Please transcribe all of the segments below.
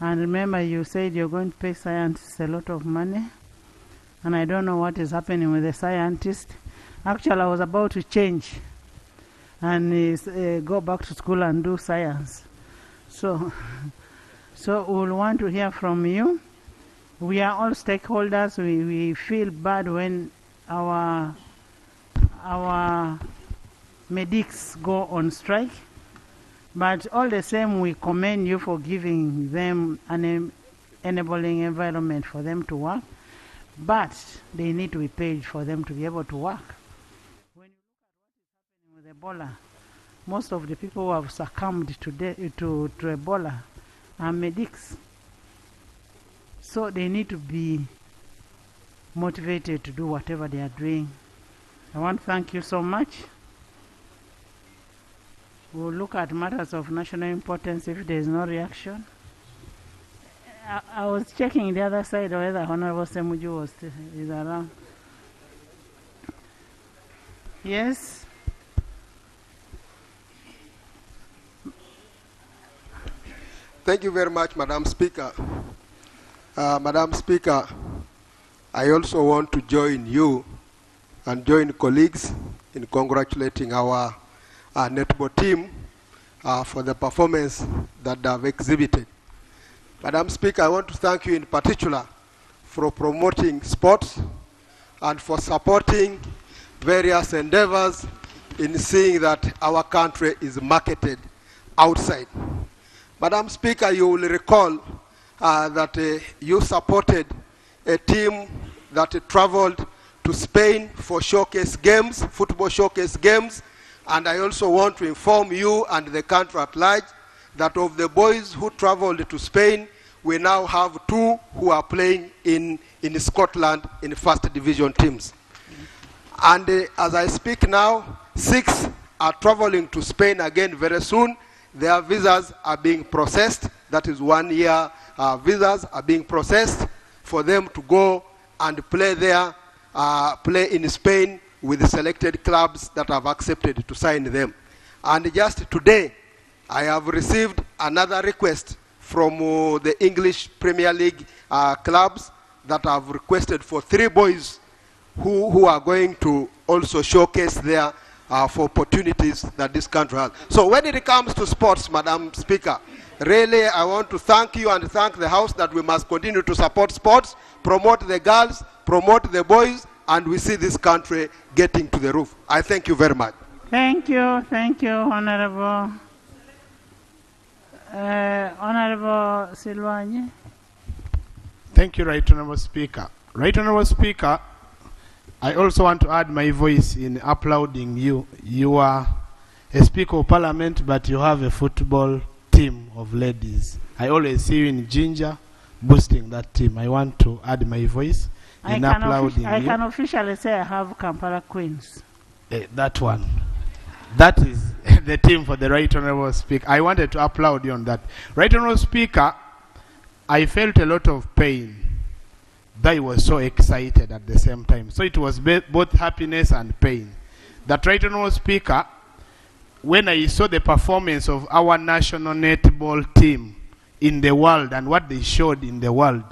And remember, you said you're going to pay scientists a lot of money. And I don't know what is happening with the scientists. Actually, I was about to change and go back to school and do science. So we'll want to hear from you. We are all stakeholders. We feel bad when our medics go on strike. But all the same, we commend you for giving them an enabling environment for them to work. But they need to be paid for them to be able to work. When you look at what is happening with Ebola, most of the people who have succumbed to Ebola are medics. So they need to be motivated to do whatever they are doing. I want to thank you so much. We'll look at matters of national importance if there is no reaction. I was checking the other side whether Honorable Semuju is around. Yes? Thank you very much, Madam Speaker. Madam Speaker, I also want to join you and join colleagues in congratulating our netball team for the performance that they have exhibited. Madam Speaker, I want to thank you in particular for promoting sports and for supporting various endeavors in seeing that our country is marketed outside. Madam Speaker, you will recall that you supported a team that traveled to Spain for showcase games, football showcase games, and I also want to inform you and the country at large that of the boys who traveled to Spain, we now have 2 who are playing in Scotland in first division teams. And as I speak now, 6 are traveling to Spain again very soon. Their visas are being processed. That is 1 year visas are being processed for them to go and play there, play in Spain with the selected clubs that have accepted to sign them. And just today, I have received another request from the English Premier League clubs that have requested for 3 boys who are going to also showcase there for opportunities that this country has. So when it comes to sports, Madam Speaker, really I want to thank you and thank the House that we must continue to support sports, promote the girls, promote the boys, and we see this country getting to the roof. I thank you very much. Thank you, Honorable. Honorable Silwanye. Thank you, Right Honorable Speaker. Right Honorable Speaker, I also want to add my voice in applauding you. You are a Speaker of Parliament, but you have a football team of ladies. I always see you in Ginger boosting that team. I want to add my voice in applauding you. I can officially say I have Kampala Queens. That one. That is the team for the Right Honorable Speaker. I wanted to applaud you on that. Right Honorable Speaker, I felt a lot of pain. I was so excited at the same time. So it was both happiness and pain. That Right Honorable Speaker, when I saw the performance of our national netball team in the world and what they showed in the world,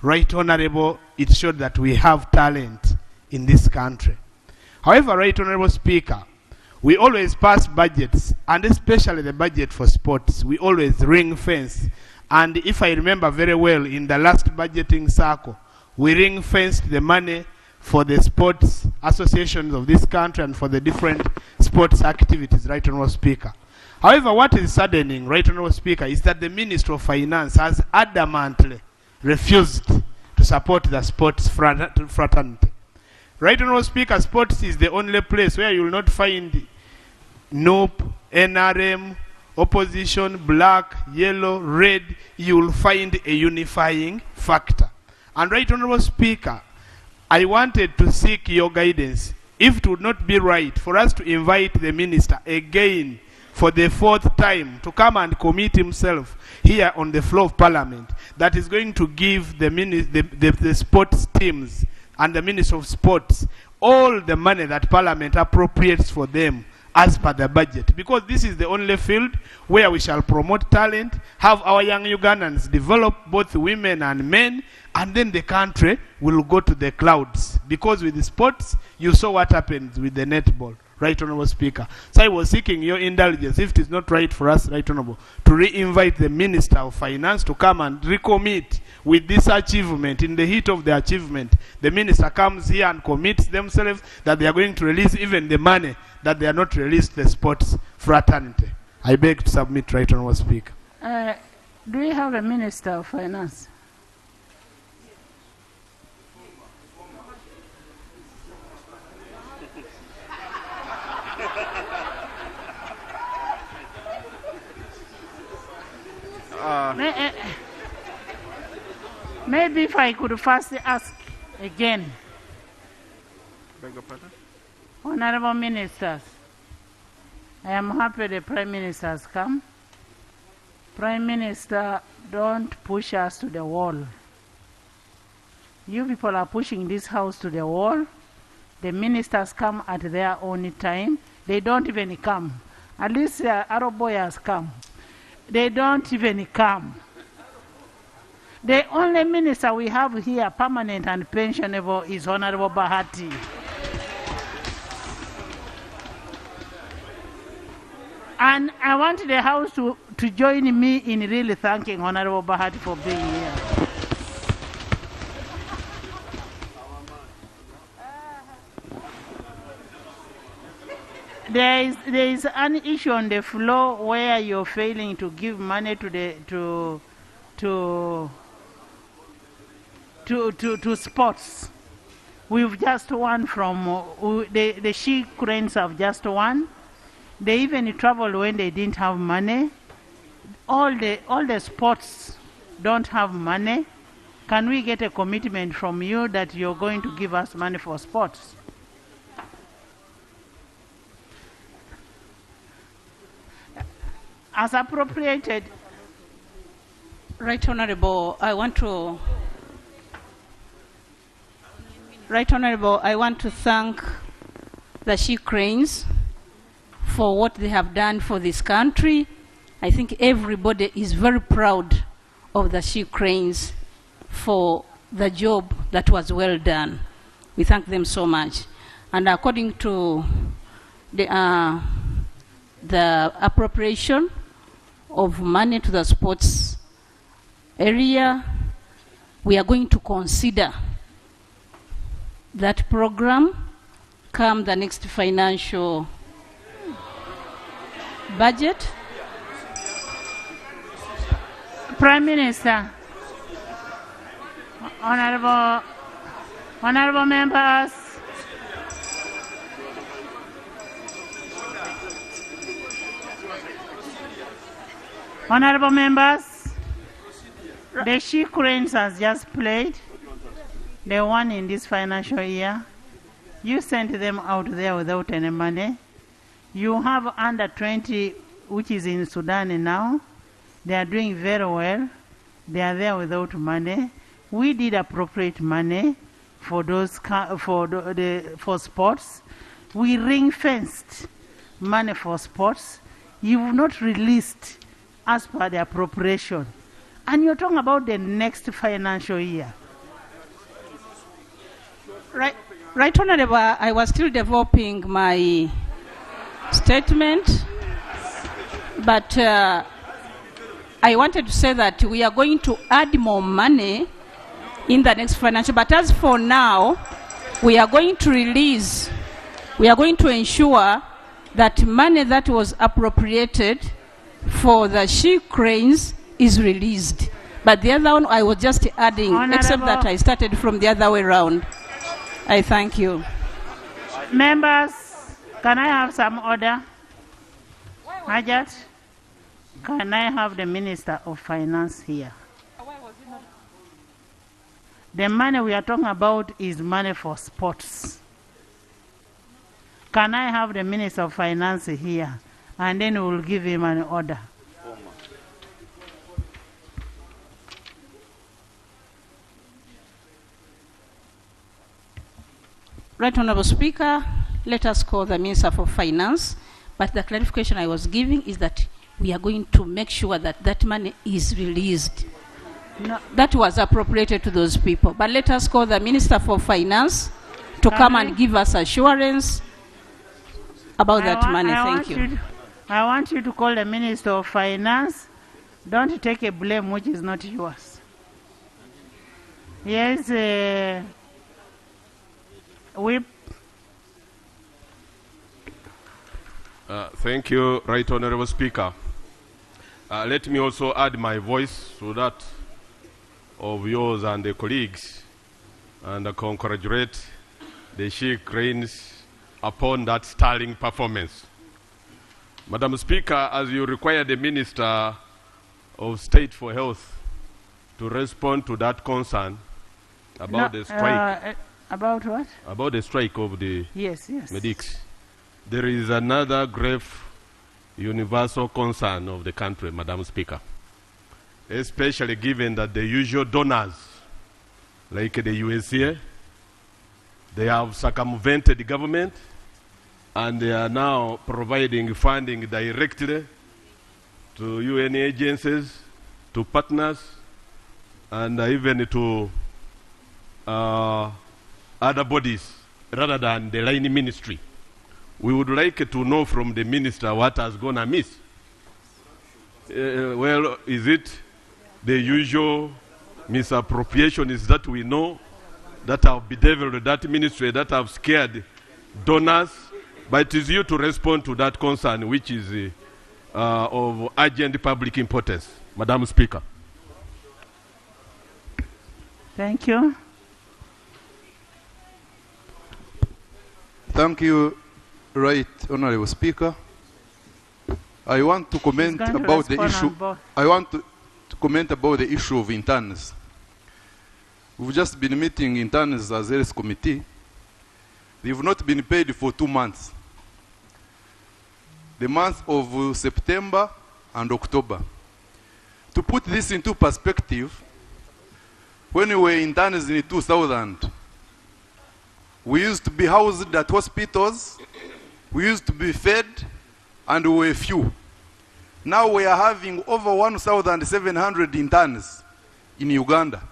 Right Honorable, it showed that we have talent in this country. However, Right Honorable Speaker, we always pass budgets, and especially the budget for sports, we always ring fence. And if I remember very well, in the last budgeting cycle, we ring fenced the money for the sports associations of this country and for the different sports activities, Right Honorable Speaker. However, what is saddening, Right Honorable Speaker, is that the Minister of Finance has adamantly refused to support the sports fraternity. Right Honorable Speaker, sports is the only place where you will not find NOP, NRM, opposition, black, yellow, red. You will find a unifying factor. And Right Honorable Speaker, I wanted to seek your guidance. If it would not be right for us to invite the Minister again for the 4th time to come and commit himself here on the floor of Parliament, that is going to give the sports teams and the Minister of Sports all the money that Parliament appropriates for them as per the budget, because this is the only field where we shall promote talent, have our young Ugandans develop both women and men, and then the country will go to the clouds. Because with the sports, you saw what happens with the netball, Right Honorable Speaker. So I was seeking your indulgence, if it is not right for us, Right Honorable, to re-invite the Minister of Finance to come and recommit with this achievement. In the heat of the achievement, the Minister comes here and commits themselves that they are going to release even the money that they are not released the sports fraternity. I beg to submit, Right Honorable Speaker. Do we have a Minister of Finance? Maybe if I could first ask again. Beg your pardon? Honorable Ministers, I am happy the Prime Minister has come. Prime Minister, don't push us to the wall. You people are pushing this house to the wall. The ministers come at their own time. They don't even come. At least Aroboy has come. They don't even come. The only minister we have here, permanent and pensionable, is Honorable Bahati. And I want the House to join me in really thanking Honorable Bahati for being here. There is an issue on the floor where you're failing to give money to sports. We've just won from the She Cranes have just won. They even traveled when they didn't have money. All the sports don't have money. Can we get a commitment from you that you're going to give us money for sports? As appropriated. Right Honorable, I want to thank the She Cranes for what they have done for this country. I think everybody is very proud of the She Cranes for the job that was well done. We thank them so much. And according to the appropriation of money to the sports area, we are going to consider that program come the next financial budget. Prime Minister, honorable members, the She Cranes has just played. They won in this financial year. You sent them out there without any money. You have under 20, which is in Sudan now. They are doing very well. They are there without money. We did appropriate money for those for sports. We ring-fenced money for sports. You've not released as per the appropriation. And you're talking about the next financial year. Right Honorable, I was still developing my statement, but I wanted to say that we are going to add more money in the next financial, but as for now, we are going to ensure that money that was appropriated for the She Cranes is released. But the other one, I was just adding, except that I started from the other way around. I thank you. Members, can I have some order? Hajat, can I have the Minister of Finance here? The money we are talking about is money for sports. Can I have the Minister of Finance here? And then we will give him an order. Right Honorable Speaker, let us call the Minister for Finance, But the clarification I was giving is that we are going to make sure that that money is released. No. That was appropriated to those people. But let us call the Minister for Finance to come and give us assurance about that money. Thank you. I want you to call the Minister of Finance. Don't take a blame which is not yours. Yes, Thank you, Right Honorable Speaker. Let me also add my voice to that of yours and the colleagues and congratulate the She Cranes upon that sterling performance. Madam Speaker, as you require the Minister of State for Health to respond to that concern about the strike. About what? About the strike of the yes. medics. There is another grave universal concern of the country, Madam Speaker, especially given that the usual donors, like the USA, they have circumvented the government and they are now providing funding directly to UN agencies, to partners, and even to other bodies rather than the line ministry. We would like to know from the minister what has gone amiss. Well, is it the usual misappropriations that we know that have bedeviled that ministry, that have scared donors? But it is you to respond to that concern, which is of urgent public importance. Madam Speaker. Thank you. Thank you, Right Honorable Speaker. I want to comment about the issue. I want to comment about the issue of interns. We've just been meeting interns as health committee. They've not been paid for 2 months. The month of September and October. To put this into perspective, when we were interns in 2000, we used to be housed at hospitals, we used to be fed, and we were few. Now we are having over 1,700 interns in Uganda.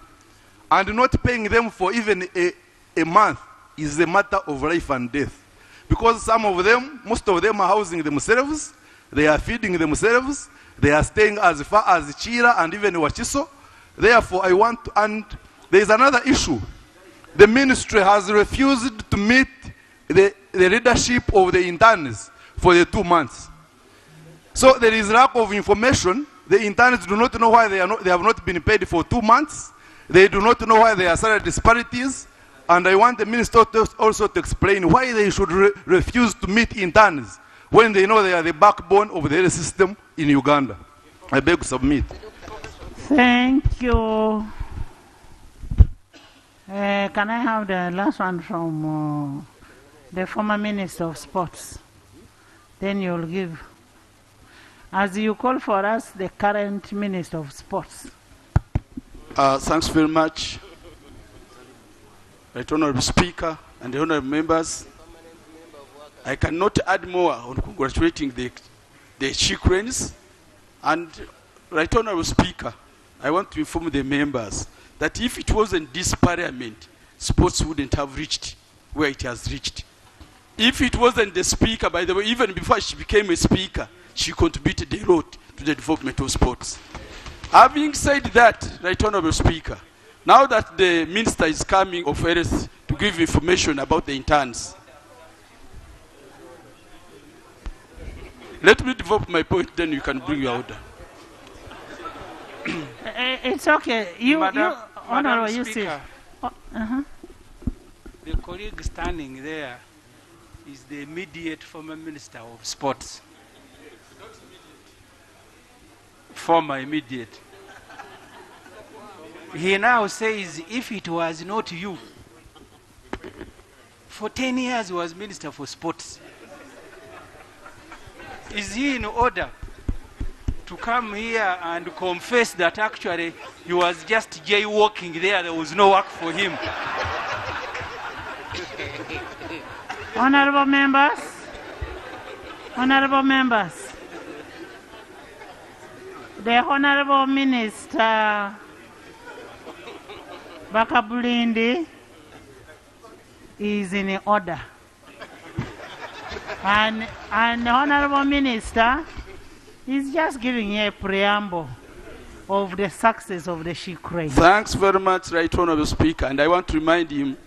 And not paying them for even a month is a matter of life and death. Because some of them, most of them are housing themselves, they are feeding themselves, they are staying as far as Chira and even Wachiso. Therefore, I want to, and there is another issue. The ministry has refused to meet the leadership of the interns for the 2 months. So there is lack of information. The interns do not know why they have not been paid for 2 months. They do not know why there are salary disparities. And I want the minister also to explain why they should refuse to meet interns when they know they are the backbone of the health system in Uganda. I beg to submit. Thank you. Can I have the last one from the former Minister of Sports? Then you'll give, as you call for us, the current Minister of Sports. Thanks very much. Right Honorable Speaker and the honorable members, I cannot add more on congratulating the She Cranes. And Right Honorable Speaker, I want to inform the members that if it wasn't this parliament, sports wouldn't have reached where it has reached. If it wasn't the speaker, by the way, even before she became a speaker, she contributed a lot to the development of sports. Having said that, Right Honorable Speaker, now that the minister is coming of health to give information about the interns, let me develop my point, then you can bring your order. It's okay. Honorable, you see. The colleague standing there is the immediate former Minister of Sports. Former immediate. He now says, if it was not you, for 10 years he was Minister for Sports. Is he in order to come here and confess that actually he was just jaywalking there was no work for him? Honorable members, Honorable members, the Honorable Minister Bakabulindi is in order. And the Honorable Minister is just giving a preamble of the success of the She Cranes. Thanks very much, Right Honorable Speaker. And I want to remind him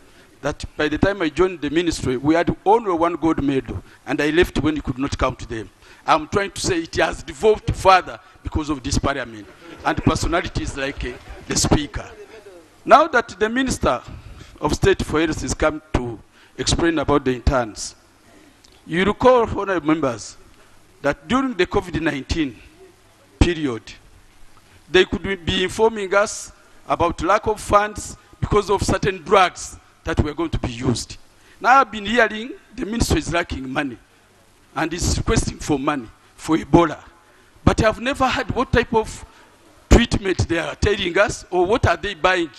that by the time I joined the ministry, we had only one gold medal, and I left when he could not count them. I'm trying to say it has devolved further because of this parliament and personalities like the Speaker. Now that the Minister of State for Health has come to explain about the interns, you recall, honorable members, that during the COVID-19 period, they could be informing us about lack of funds because of certain drugs that were going to be used. Now I've been hearing the ministry is lacking money and is requesting for money for Ebola. But I've never heard what type of treatment they are telling us or what are they buying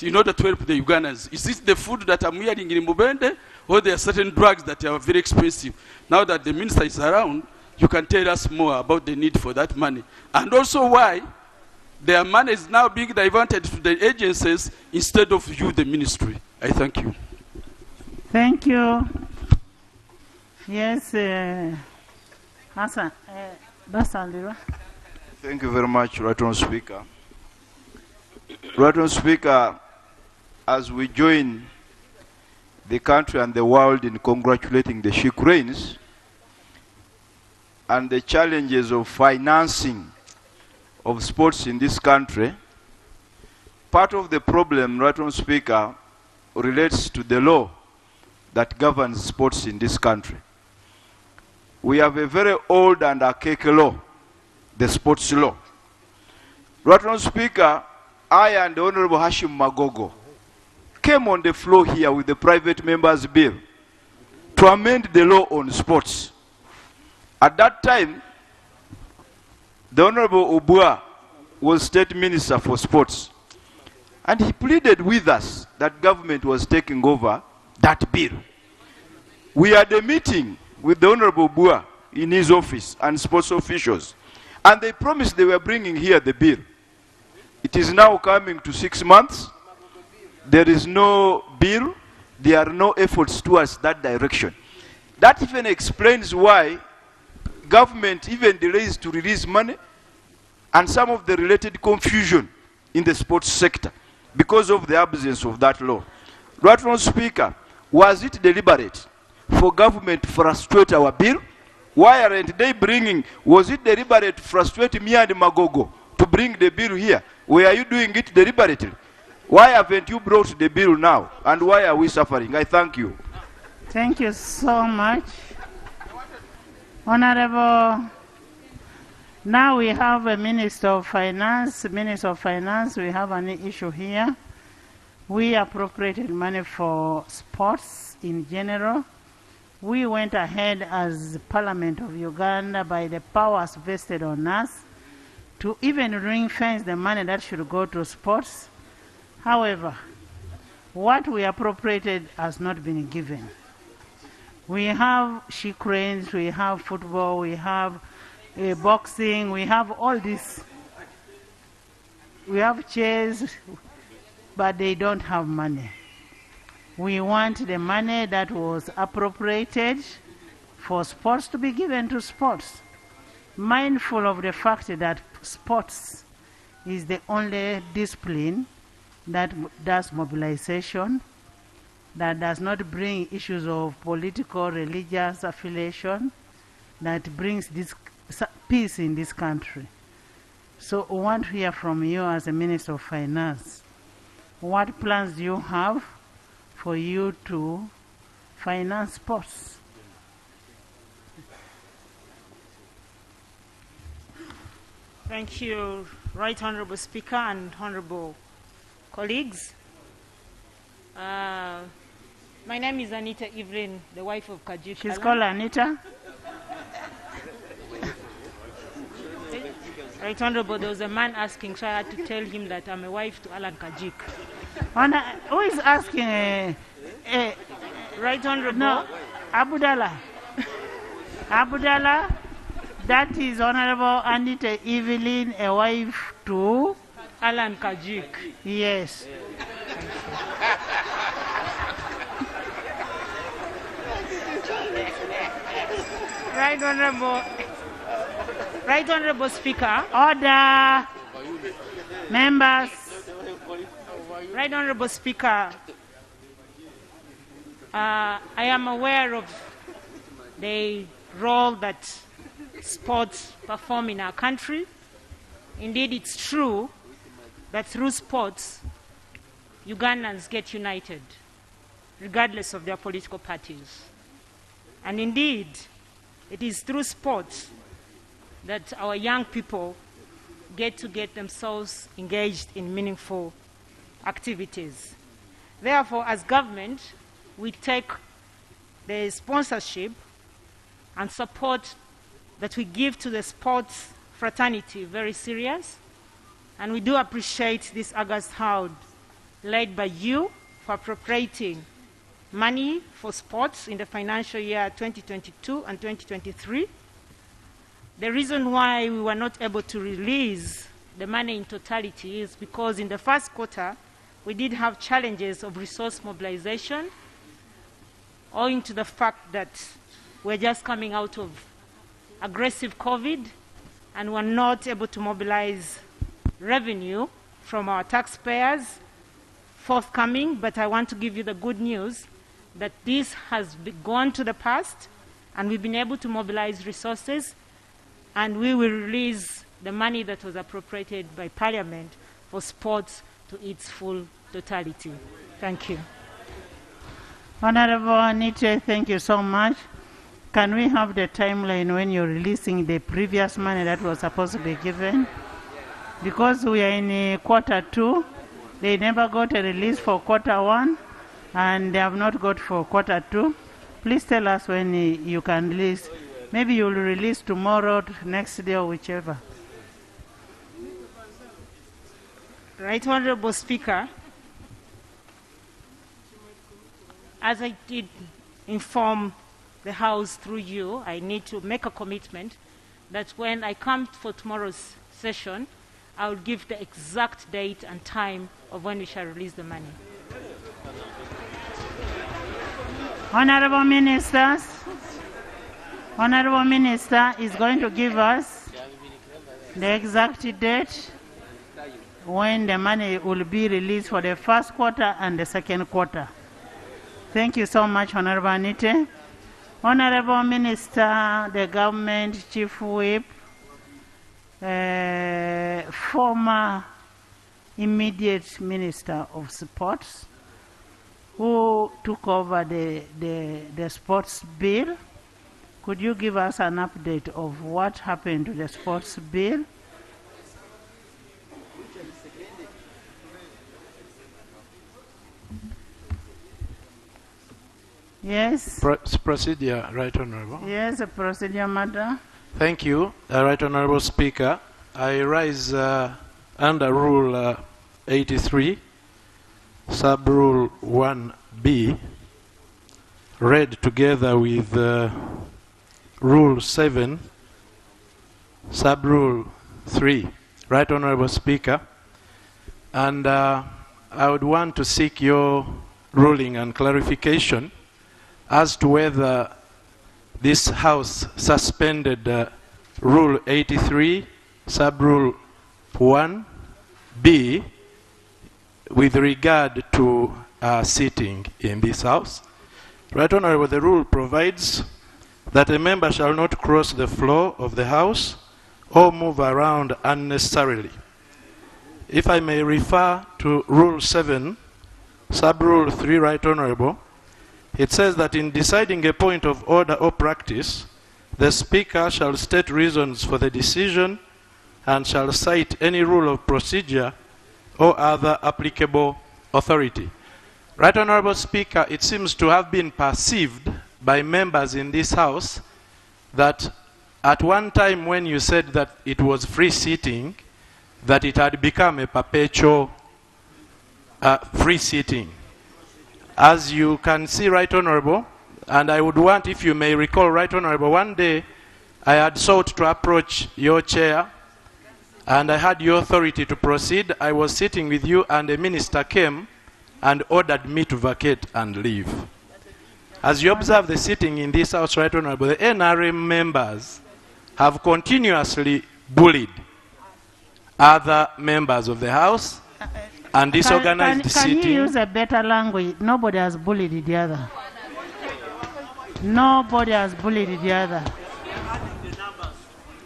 in order to help the Ugandans. Is this the food that I'm hearing in Mubende, or there are certain drugs that are very expensive? Now that the minister is around, you can tell us more about the need for that money. And also why their money is now being diverted to the agencies instead of you, the ministry. I thank you. Thank you. Yes, Hassan. Thank you very much, Right Honourable Speaker. Right Honourable Speaker, as we join the country and the world in congratulating the She Cranes and the challenges of financing of sports in this country, part of the problem, Right Honourable Speaker, relates to the law that governs sports in this country. We have a very old and archaic law, the sports law. Right Honourable Speaker, I and Honourable Hashim Magogo came on the floor here with the private members bill to amend the law on sports. At that time, the Honourable Obua was State Minister for Sports, and he pleaded with us that government was taking over that bill. We had a meeting with the Honourable Obua in his office and sports officials, and they promised they were bringing here the bill. It is now coming to 6 months. There is no bill. There are no efforts towards that direction. That even explains why government even delays to release money and some of the related confusion in the sports sector because of the absence of that law. Right Honourable Speaker, was it deliberate for government to frustrate our bill? Why aren't they bringing, was it deliberate to frustrate me and Magogo to bring the bill here? Were you doing it deliberately? Why haven't you brought the bill now? And why are we suffering? I thank you. Thank you so much. Honorable, now we have a Minister of Finance. Minister of Finance, we have an issue here. We appropriated money for sports in general. We went ahead as Parliament of Uganda by the powers vested on us to even ring-fence the money that should go to sports. However, what we appropriated has not been given. We have She Cranes, we have football, we have boxing, we have all this. We have chairs, but they don't have money. We want the money that was appropriated for sports to be given to sports. Mindful of the fact that sports is the only discipline that does mobilization, that does not bring issues of political, religious affiliation, that brings this peace in this country. So I want to hear from you as a Minister of Finance. What plans do you have for you to finance sports? Thank you, Right Honourable Speaker and Honourable colleagues. My name is Anita Evelyn, the wife of Kajik. She's called Anita? Right Honourable, there was a man asking, so I had to tell him that I'm a wife to Alan Kajik. Who is asking? Right Honourable? No, Abudallah. Abdallah, that is Honorable Anita Evelyn, a wife to Alan Kajik. Yes. Right Honorable Speaker. Order. Members. Right Honorable Speaker. I am aware of the role that sports perform in our country. Indeed, it's true that through sports, Ugandans get united, regardless of their political parties. And indeed, it is through sports that our young people get themselves engaged in meaningful activities. Therefore, as government, we take the sponsorship and support that we give to the sports fraternity very serious. And we do appreciate this August House led by you for appropriating money for sports in the financial year 2022 and 2023. The reason why we were not able to release the money in totality is because in the first quarter, we did have challenges of resource mobilization owing to the fact that we're just coming out of aggressive COVID and we're not able to mobilize revenue from our taxpayers forthcoming. But I want to give you the good news that this has gone to the past and we've been able to mobilize resources, and we will release the money that was appropriated by Parliament for sports to its full totality. Thank you. Honorable Anita, thank you so much. Can we have the timeline when you're releasing the previous money that was supposed to be given? Because we are in quarter 2, they never got a release for quarter 1, and they have not got for quarter 2. Please tell us when you can release. Maybe you'll release tomorrow, next day, or whichever. Right Honorable Speaker, as I did inform the House through you, I need to make a commitment that when I come for tomorrow's session, I will give the exact date and time of when we shall release the money. Honorable Ministers, Honorable Minister is going to give us the exact date when the money will be released for the first quarter and the second quarter. Thank you so much, Honorable Anita. Honorable Minister, the Government Chief Whip, former immediate Minister of Sports, who took over the sports bill. Could you give us an update of what happened to the sports bill? Yes. Procedure, Right Honorable. Yes, a procedure matter. Thank you, Right Honorable Speaker. I rise under Rule 83, Sub-Rule 1B, read together with Rule 7, Sub-Rule 3. Right Honorable Speaker. And I would want to seek your ruling and clarification as to whether this House suspended Rule 83, Sub-Rule 1B, with regard to sitting in this House. Right Honorable, the rule provides that a member shall not cross the floor of the House or move around unnecessarily. If I may refer to Rule 7, Sub-Rule 3, Right Honorable, it says that in deciding a point of order or practice, the Speaker shall state reasons for the decision and shall cite any rule of procedure or other applicable authority. Right Honorable Speaker, it seems to have been perceived by members in this House that at one time when you said that it was free sitting, that it had become a perpetual free sitting. As you can see, Right Honorable, And I would want, if you may recall, Right Honorable, one day I had sought to approach your chair and I had your authority to proceed. I was sitting with you and a minister came and ordered me to vacate and leave. As you observe the sitting in this House, Right Honorable, the NRM members have continuously bullied other members of the House and disorganized the sitting. Can you use a better language? Nobody has bullied the other. Nobody has bullied the other.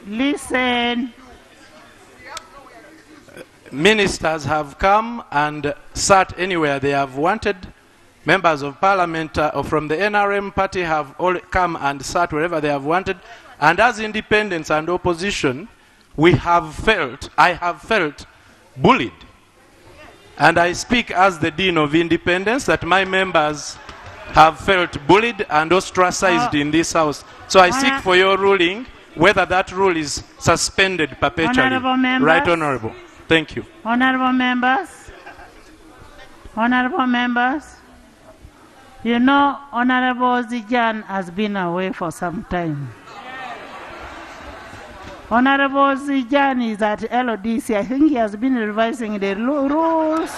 Listen. Ministers have come and sat anywhere they have wanted. Members of Parliament or from the NRM party have all come and sat wherever they have wanted. And as independents and opposition, I have felt bullied. And I speak as the Dean of Independence that my members have felt bullied and ostracized in this House. So I seek for your ruling whether that rule is suspended perpetually. Honorable members. Right Honorable. Thank you. Honorable members. Honorable members. You know, Honorable Zijan has been away for some time. Honorable Zijan is at LODC. I think he has been revising the rules.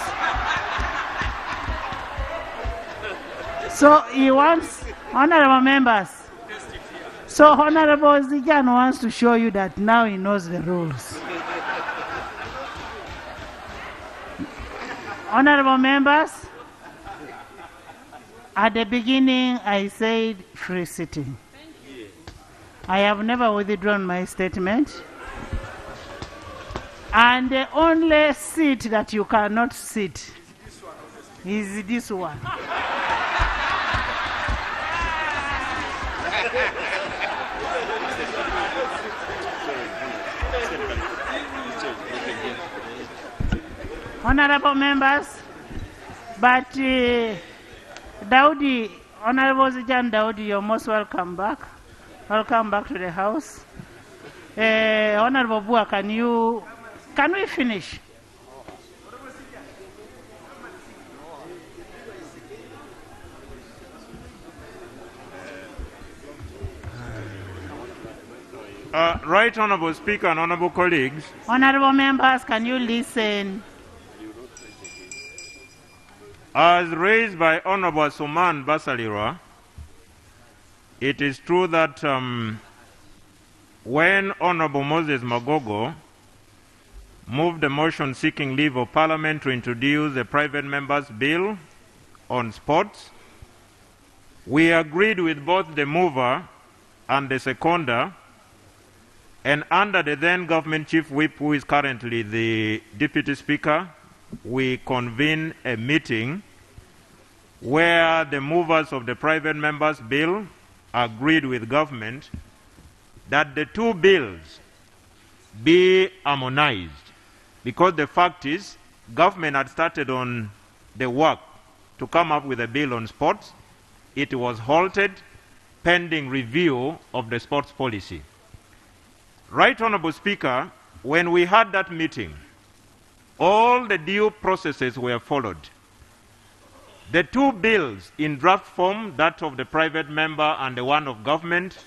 So he wants, honorable members, so Honorable Zijan wants to show you that now he knows the rules. Honorable members, at the beginning I said free sitting. I have never withdrawn my statement. And the only seat that you cannot sit is this one. Honorable members, but Daudi, Honorable Zijan Daudi, you're most welcome back. Welcome back to the House. Honorable Bua, can we finish? Right Honorable Speaker and Honorable colleagues. Honorable members, can you listen? As raised by Honorable Suman Basalirwa, it is true that when Honorable Moses Magogo moved a motion seeking leave of Parliament to introduce a private member's bill on sports, we agreed with both the mover and the seconder, and under the then government chief whip, who is currently the deputy speaker, we convened a meeting where the movers of the private members bill agreed with government that the two bills be harmonized, because the fact is government had started on the work to come up with a bill on sports. It was halted pending review of the sports policy. Right Honorable Speaker, when we had that meeting, all the due processes were followed. The two bills in draft form, that of the private member and the one of government,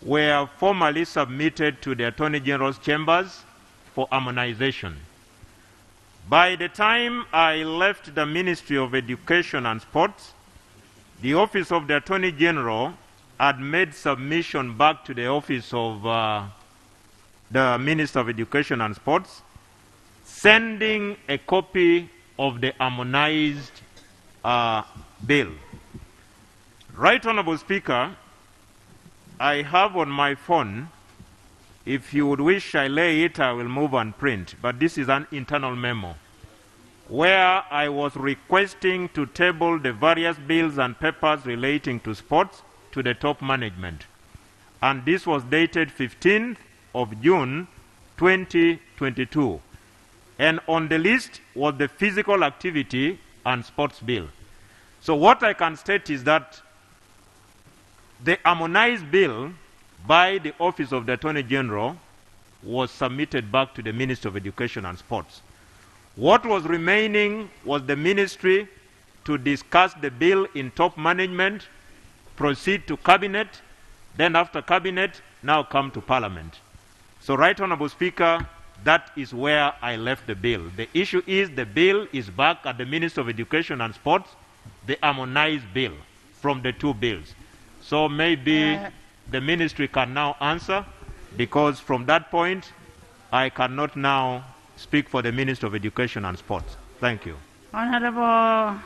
were formally submitted to the Attorney General's chambers for harmonization. By the time I left the Ministry of Education and Sports, the Office of the Attorney General had made submission back to the Office of the Minister of Education and Sports, sending a copy of the harmonized bill. Right Honorable Speaker, I have on my phone, if you would wish I lay it, I will move and print, but this is an internal memo where I was requesting to table the various bills and papers relating to sports to the top management. And this was dated 15th of June 2022. And on the list was the physical activity and sports bill. So what I can state is that the harmonized bill by the Office of the Attorney General was submitted back to the Ministry of Education and Sports. What was remaining was the ministry to discuss the bill in top management, proceed to cabinet, then after cabinet, now come to parliament. So, Right Honorable Speaker, that is where I left the bill. The issue is the bill is back at the Ministry of Education and Sports, the harmonized bill from the two bills. So maybe the ministry can now answer, because from that point, I cannot now speak for the Ministry of Education and Sports. Thank you. Honorable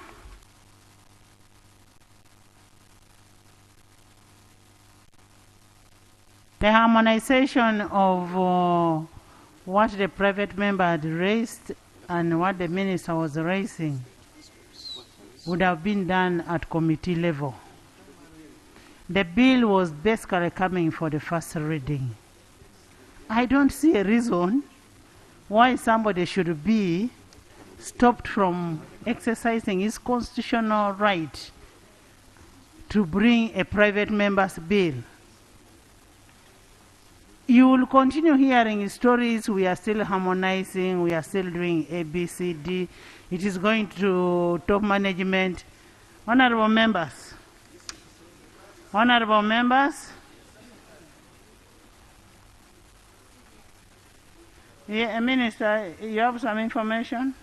the harmonization of what the private member had raised and what the minister was raising would have been done at committee level. The bill was basically coming for the first reading. I don't see a reason why somebody should be stopped from exercising his constitutional right to bring a private member's bill. You will continue hearing stories, we are still harmonizing, we are still doing A, B, C, D. It is going to top management. Honorable members. Honorable members. Yeah, Minister, you have some information?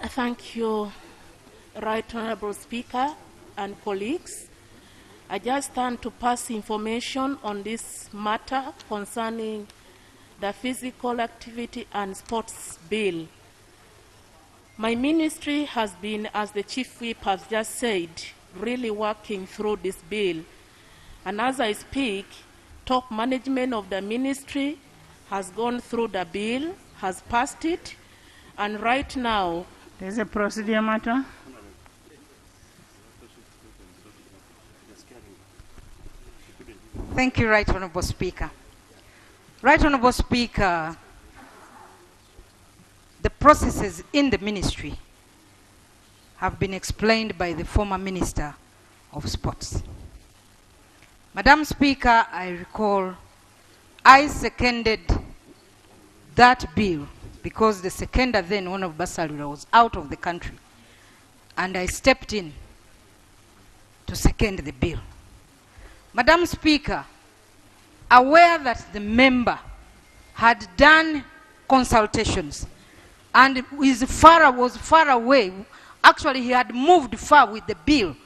Thank you, Right Honorable Speaker and colleagues. I just stand to pass information on this matter concerning the Physical Activity and Sports Bill. My ministry has been, as the Chief Whip has just said, really working through this bill. And as I speak, top management of the ministry has gone through the bill, has passed it, and right now... There's a procedure matter. Thank you, Right Honorable Speaker. Right Honorable Speaker, the processes in the ministry have been explained by the former Minister of Sports. Madam Speaker, I recall I seconded that bill because the seconder then, one of Basalura, was out of the country, and I stepped in to second the bill. Madam Speaker, aware that the member had done consultations and was far away, actually he had moved far with the bill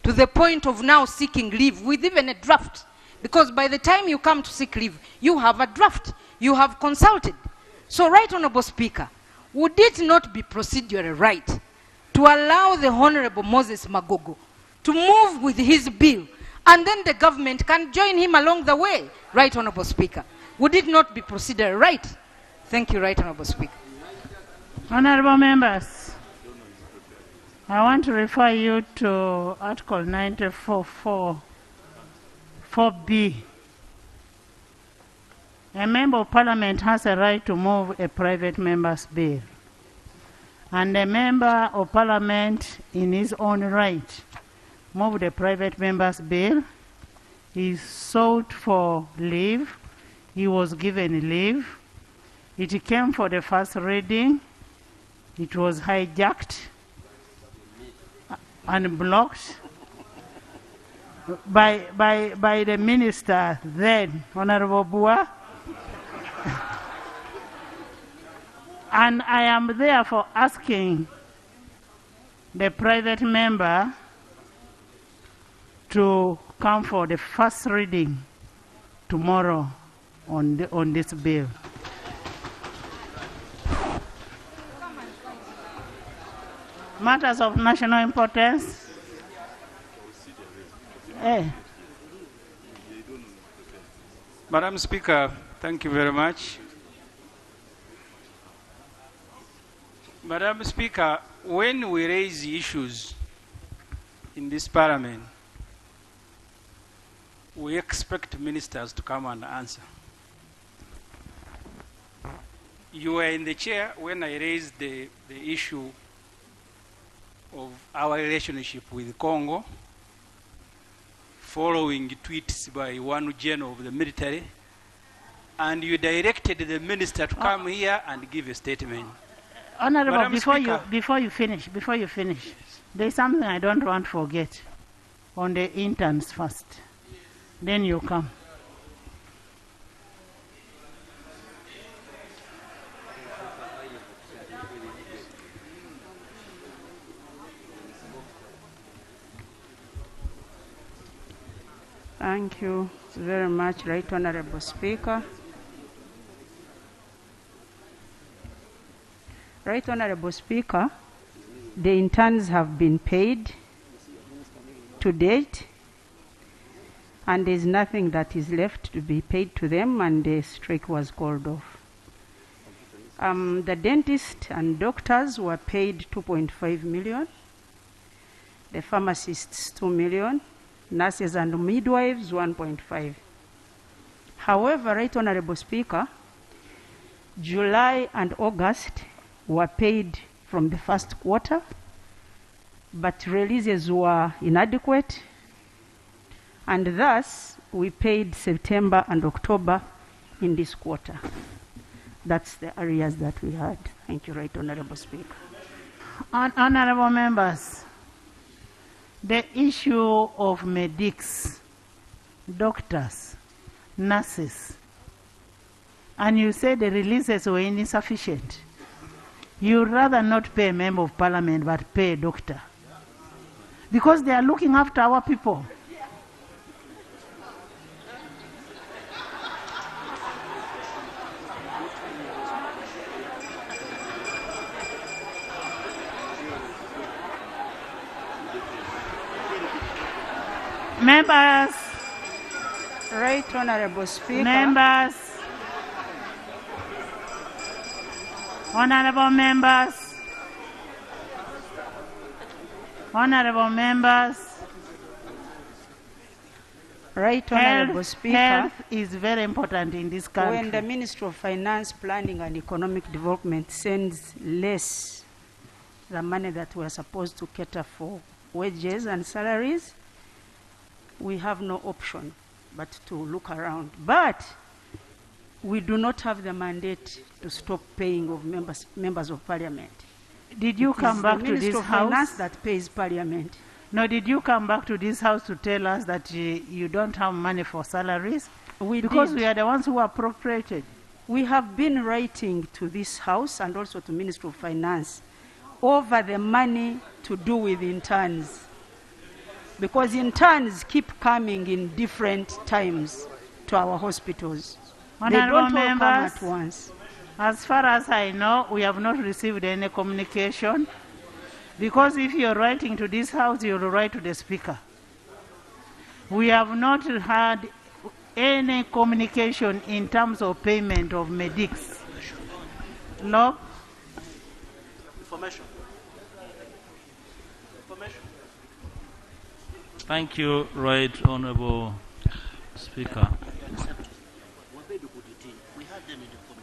to the point of now seeking leave with even a draft, because by the time you come to seek leave, you have a draft, you have consulted. So, Right Honorable Speaker, would it not be procedural right to allow the Honorable Moses Magogo to move with his bill, and then the government can join him along the way? Right Honorable Speaker, would it not be procedural right? Thank you, Right Honorable Speaker. Honorable members, I want to refer you to Article 94 4B. A member of parliament has a right to move a private member's bill, and a member of parliament in his own right moved a private member's bill. He sought for leave. He was given leave. It came for the first reading. It was hijacked and blocked by the minister then, Honorable Bua. And I am therefore asking the private member to come for the first reading tomorrow on this bill. Matters of national importance. Madam Speaker, thank you very much. Madam Speaker, when we raise issues in this parliament, we expect ministers to come and answer. You were in the chair when I raised the issue of our relationship with Congo, following tweets by one general of the military, and you directed the minister to come here and give a statement. Honorable, Madam Speaker. before you finish, there's something I don't want to forget on the interns first. Then you come. Thank you very much, Right Honorable Speaker. Right Honorable Speaker, the interns have been paid to date, and there's nothing that is left to be paid to them, and the strike was called off. The dentists and doctors were paid 2.5 million, the pharmacists 2 million, nurses and midwives 1.5. However, Right Honorable Speaker, July and August were paid from the first quarter, but releases were inadequate, and thus we paid September and October in this quarter. That's the areas that we had. Thank you, Right Honorable Speaker. Honorable members, the issue of medics, doctors, nurses, and you say the releases were insufficient. You'd rather not pay a member of parliament but pay a doctor, because they are looking after our people. Members, Right Honorable Speaker. Members, honorable members, honorable members. Right Honorable Speaker. Health is very important in this country. When the Ministry of Finance, Planning and Economic Development sends less the money that we're supposed to cater for wages and salaries, we have no option but to look around. But we do not have the mandate to stop paying of members of parliament. Did you come back to this Minister of house? Finance that pays parliament. No, did you come back to this house to tell us that you don't have money for salaries? Because we are the ones who appropriated. We have been writing to this house and also to Minister of Finance over the money to do with interns, because interns keep coming in different times to our hospitals. They don't all come at once. As far as I know, we have not received any communication, because if you're writing to this house, you'll write to the Speaker. We have not had any communication in terms of payment of medics. Law? Information. Thank you, Right Honorable Speaker.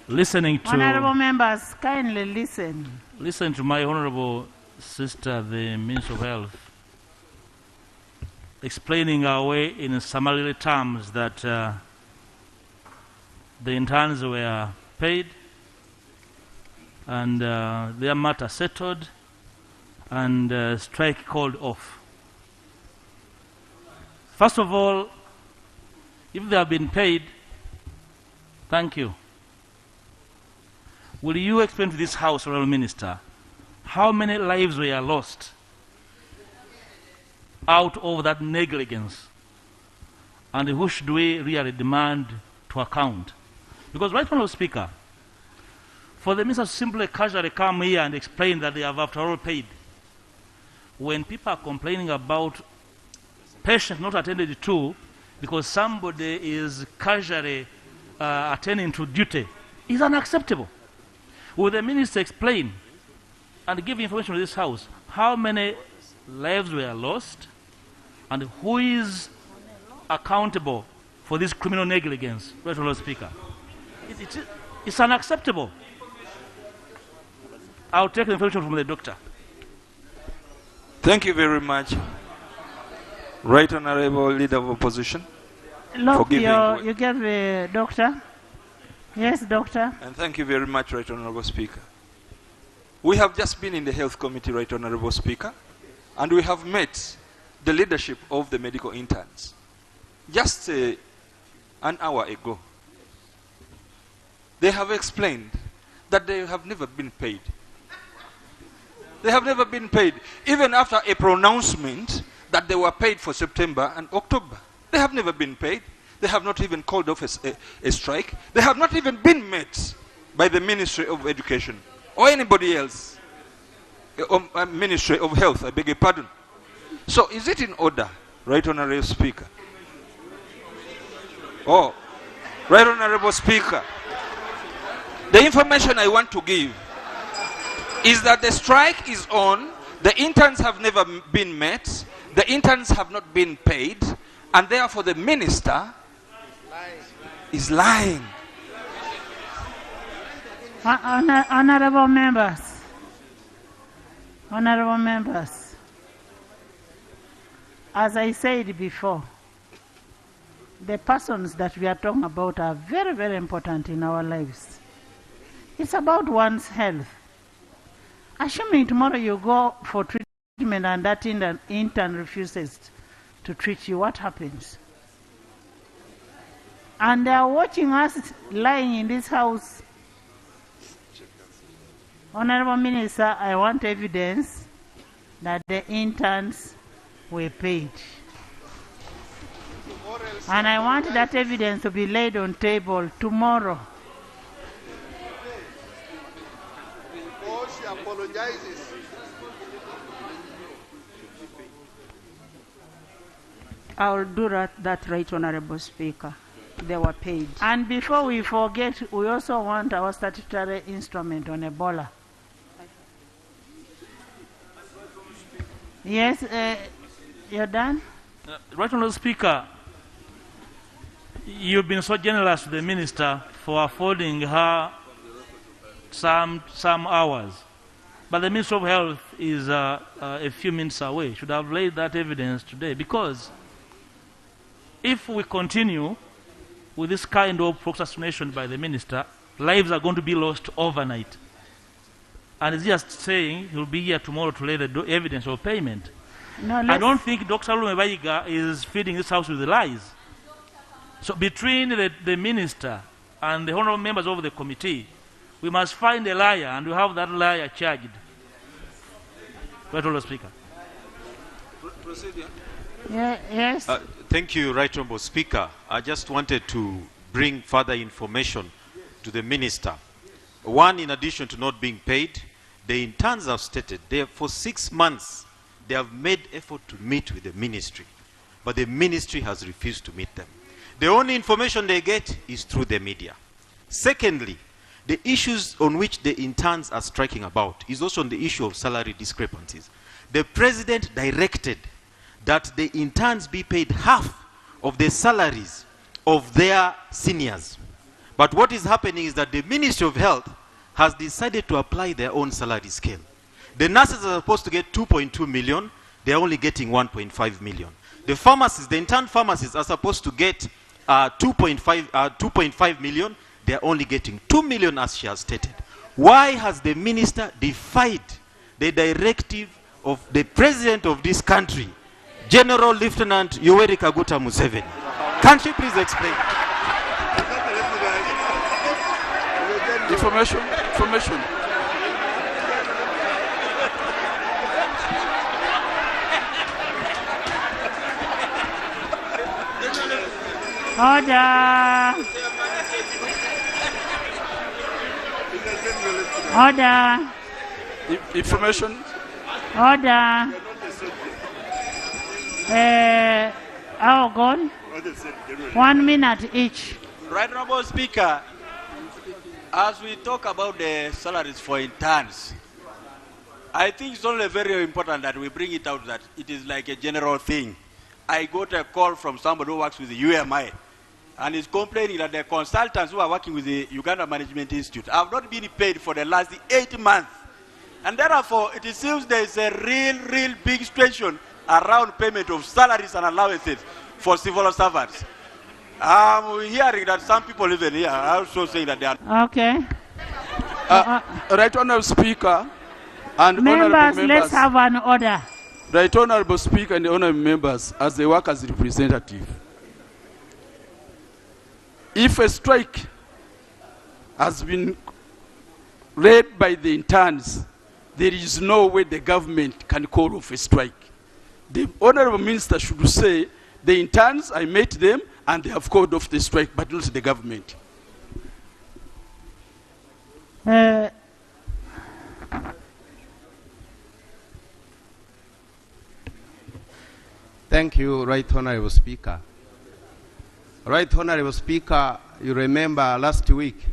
Listening to Honorable members, kindly listen to my honorable sister, the Minister of Health, explaining our way in summary terms that the interns were paid and their matter settled and strike called off. First of all, if they have been paid, thank you. Will you explain to this House, Honourable Minister, how many lives were lost out of that negligence? And who should we really demand to account? Because, Right Honourable Speaker, for the minister to simply casually come here and explain that they have after all paid, when people are complaining about patients not attended to because somebody is casually attending to duty, is unacceptable. Will the minister explain and give information to this House how many lives were lost and who is accountable for this criminal negligence? Right, Honourable Speaker. It's unacceptable. I'll take the information from the doctor. Thank you very much, Right Honourable Leader of Opposition. Look, you gave the doctor. Yes, doctor. And thank you very much, Right Honourable Speaker. We have just been in the Health Committee, Right Honorable Speaker, and we have met the leadership of the medical interns just an hour ago. They have explained that they have never been paid. They have never been paid, even after a pronouncement that they were paid for September and October. They have never been paid. They have not even called off a strike. They have not even been met by the Ministry of Education or anybody else. Ministry of Health, I beg your pardon. So is it in order, Right Honorable Speaker? Oh, Right Honorable Speaker, the information I want to give is that the strike is on, the interns have never been met, the interns have not been paid, and therefore the minister is lying. Honorable members, as I said before, the persons that we are talking about are very, very important in our lives. It's about one's health. Assuming tomorrow you go for treatment and that intern refuses to treat you, what happens? And they are watching us lying in this house. Honorable Minister, I want evidence that the interns were paid. And I want that evidence to be laid on table tomorrow. Before she apologizes. I will do that, Right Honorable Speaker. They were paid. And before we forget, we also want our statutory instrument on Ebola. Yes, you're done? Right Honorable Speaker, you've been so generous to the minister for affording her some hours. But the Ministry of Health is a few minutes away. Should have laid that evidence today, because if we continue with this kind of procrastination by the minister, lives are going to be lost overnight. And he's just saying he'll be here tomorrow to lay the evidence of payment. No, I don't think Dr. Lumebaiga is feeding this house with lies. So between the minister and the honorable members of the committee, we must find a liar, and we have that liar charged. Right, Honorable Speaker. Yes. Thank you, Right Honorable Speaker. I just wanted to bring further information to the minister. One, in addition to not being paid, the interns have stated for 6 months they have made effort to meet with the ministry, but the ministry has refused to meet them. The only information they get is through the media. Secondly, the issues on which the interns are striking about is also on the issue of salary discrepancies. The president directed that the interns be paid half of the salaries of their seniors. But what is happening is that the Ministry of Health has decided to apply their own salary scale. The nurses are supposed to get 2.2 million, they are only getting 1.5 million. The pharmacists, the intern pharmacists are supposed to get 2.5 million, they are only getting 2 million as she has stated. Why has the minister defied the directive of the president of this country, General Lieutenant Yoweri Kaguta Museveni? Can't you please explain? Information. Order. Order. Information. Order. Oh God. 1 minute each. Right Honorable Speaker, as we talk about the salaries for interns, I think it's only very important that we bring it out that it is like a general thing. I got a call from somebody who works with the UMI, and is complaining that the consultants who are working with the Uganda Management Institute have not been paid for the last 8 months. And therefore, it seems there is a real big situation around payment of salaries and allowances for civil servants. I'm hearing that some people even here are also saying that they are... Okay. Right Honorable Speaker, And Members, honorable let's have an order. Right Honorable Speaker and honorable members, as the workers' representative, if a strike has been led by the interns, there is no way the government can call off a strike. The honorable minister should say, the interns, I met them, and they have called off the strike, but not the government. Thank you, Right Honorable Speaker. Right Honorable Speaker, you remember last week,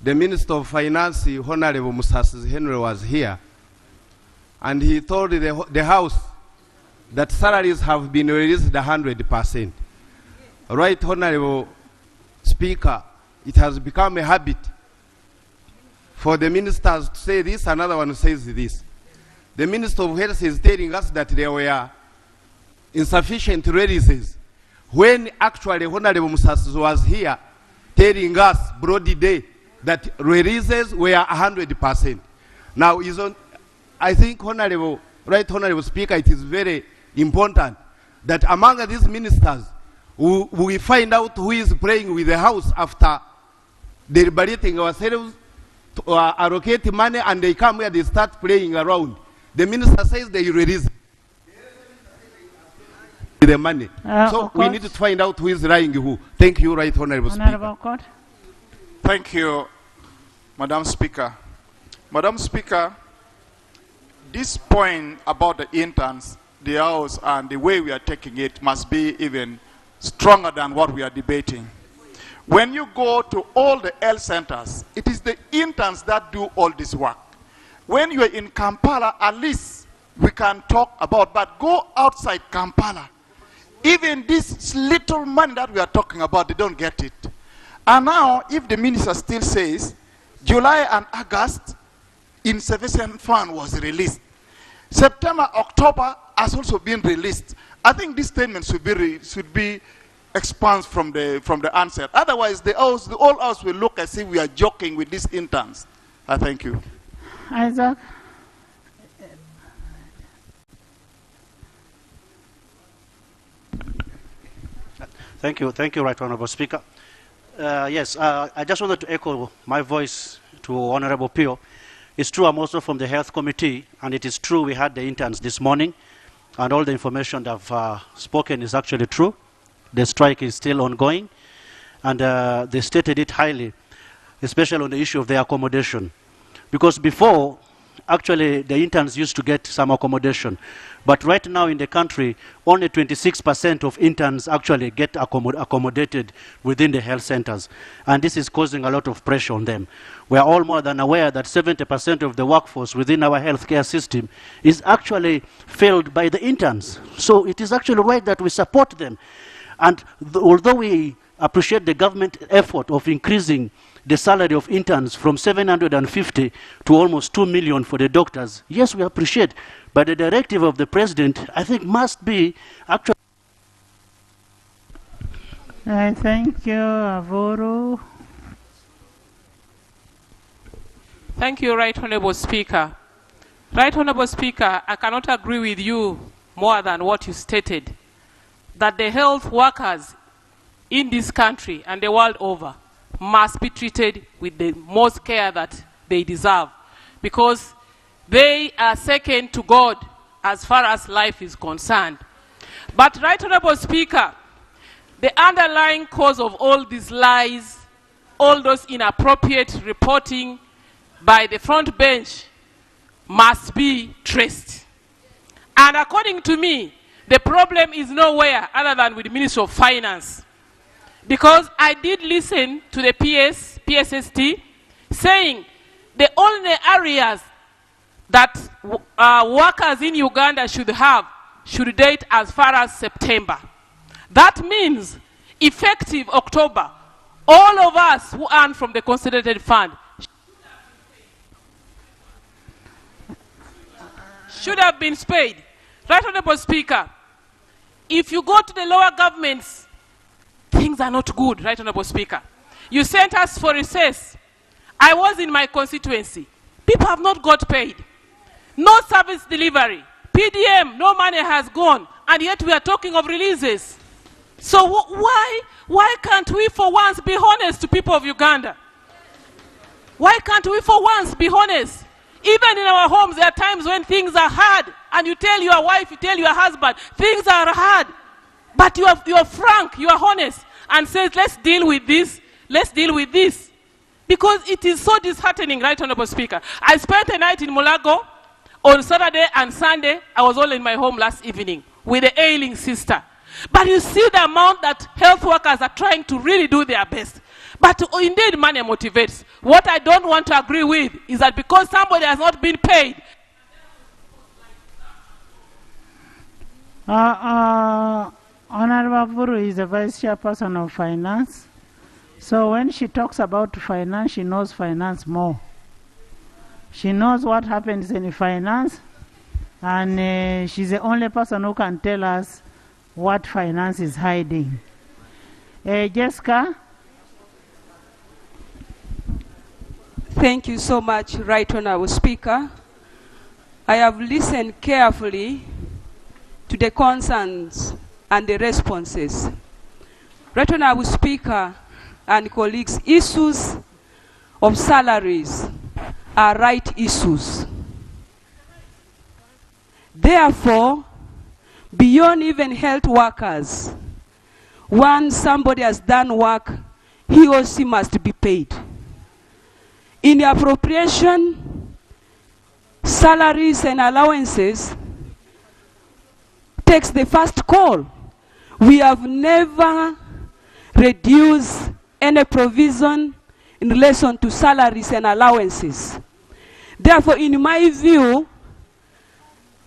the Minister of Finance, Honorable Musasi Henry, was here, and he told the House that salaries have been released 100%. Right Honorable Speaker, it has become a habit for the ministers to say this, another one says this. The Minister of Health is telling us that there were insufficient releases, when actually Honorable Musasi was here telling us broad day that releases were 100%. Now, I think Right Honorable Speaker, it is very important that among these ministers, we find out who is playing with the House after deliberating ourselves to allocate money, and they come here, they start playing around. The minister says they release the money. So we need to find out who is lying who. Thank you, Right Honorable Speaker. Thank you, Madam Speaker. Madam Speaker, this point about the interns, the House, and the way we are taking it must be even stronger than what we are debating. When you go to all the health centers, it is the interns that do all this work. When you are in Kampala, at least we can talk about, but go outside Kampala. Even this little money that we are talking about, they don't get it. And now, if the minister still says, July and August, insufficient fund was released. September, October has also been released. I think this statement should be expunged from the answer. Otherwise, the whole house will look as if we are joking with these interns. I thank you. Isaac. Thank you, Right Honorable Speaker. Yes, I just wanted to echo my voice to Honorable Pio. It's true, I'm also from the Health Committee, and it is true we had the interns this morning, and all the information they've spoken is actually true. The strike is still ongoing, and they stated it highly, especially on the issue of their accommodation. Because before, actually, the interns used to get some accommodation. But right now in the country, only 26% of interns actually get accommodated within the health centers. And this is causing a lot of pressure on them. We are all more than aware that 70% of the workforce within our healthcare system is actually filled by the interns. So it is actually right that we support them. And although we appreciate the government effort of increasing the salary of interns from 750 to almost 2 million for the doctors, yes, we appreciate. But the directive of the president, I think, must be actually. Thank you, Avoro. Thank you, Right Honorable Speaker. Right Honorable Speaker, I cannot agree with you more than what you stated, that the health workers in this country and the world over must be treated with the most care that they deserve, because they are second to God as far as life is concerned. But, Right Honorable Speaker, the underlying cause of all these lies, all those inappropriate reporting by the front bench must be traced. And according to me, the problem is nowhere other than with the Ministry of Finance. Because I did listen to the PSST saying the only areas that workers in Uganda should date as far as September. That means effective October, all of us who earn from the consolidated fund should have been paid. Right Honorable Speaker, if you go to the lower governments, things are not good, Right Honorable Speaker. You sent us for recess. I was in my constituency. People have not got paid. No service delivery. PDM, no money has gone, and yet we are talking of releases. So why can't we for once be honest to people of Uganda? Why can't we for once be honest? Even in our homes, there are times when things are hard, and you tell your wife, you tell your husband, things are hard. But you are frank, you are honest, and says, let's deal with this, let's deal with this. Because it is so disheartening, Right Honorable Speaker. I spent a night in Mulago on Saturday and Sunday. I was all in my home last evening with the ailing sister. But you see the amount that health workers are trying to really do their best. But indeed, money motivates. What I don't want to agree with is that because somebody has not been paid. Honorable Buru is the Vice Chairperson of Finance. So when she talks about finance, she knows finance more. She knows what happens in finance, and she's the only person who can tell us what finance is hiding. Jessica? Thank you so much, Right Honorable Speaker. I have listened carefully to the concerns and the responses. Right Honorable Speaker and colleagues, issues of salaries are right issues. Therefore, beyond even health workers, once somebody has done work, he or she must be paid. In the appropriation, salaries and allowances takes the first call. We have never reduced any provision in relation to salaries and allowances. Therefore, in my view,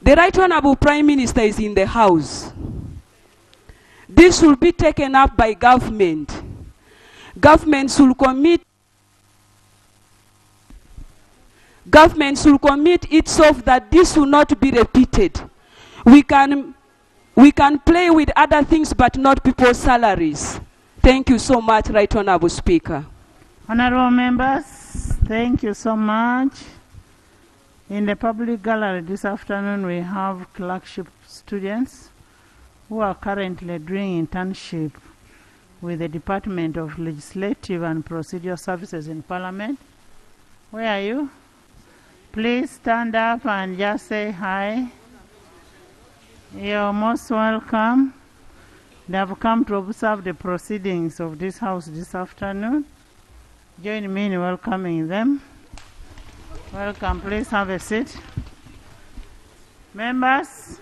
the Right Honorable Prime Minister is in the House. This will be taken up by government. Government should commit itself that this will not be repeated. We can play with other things, but not people's salaries. Thank you so much, Right Honorable Speaker. Honorable members, thank you so much. In the public gallery this afternoon, we have clerkship students who are currently doing internship with the Department of Legislative and Procedural Services in Parliament. Where are you? Please stand up and just say hi. You're most welcome. They have come to observe the proceedings of this House this afternoon. Join me in welcoming them. Welcome, please have a seat. Members,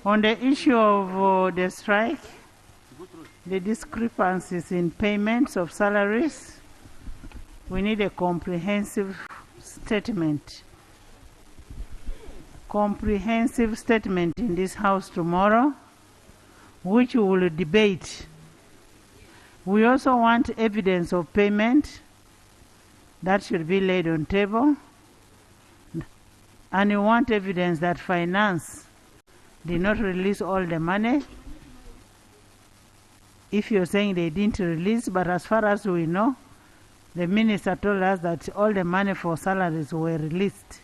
on the issue of the strike, the discrepancies in payments of salaries, we need a comprehensive statement. Comprehensive statement in this House tomorrow, which we will debate. We also want evidence of payment that should be laid on table, and we want evidence that finance did not release all the money. If you're saying they didn't release, but as far as we know, the minister told us that all the money for salaries were released.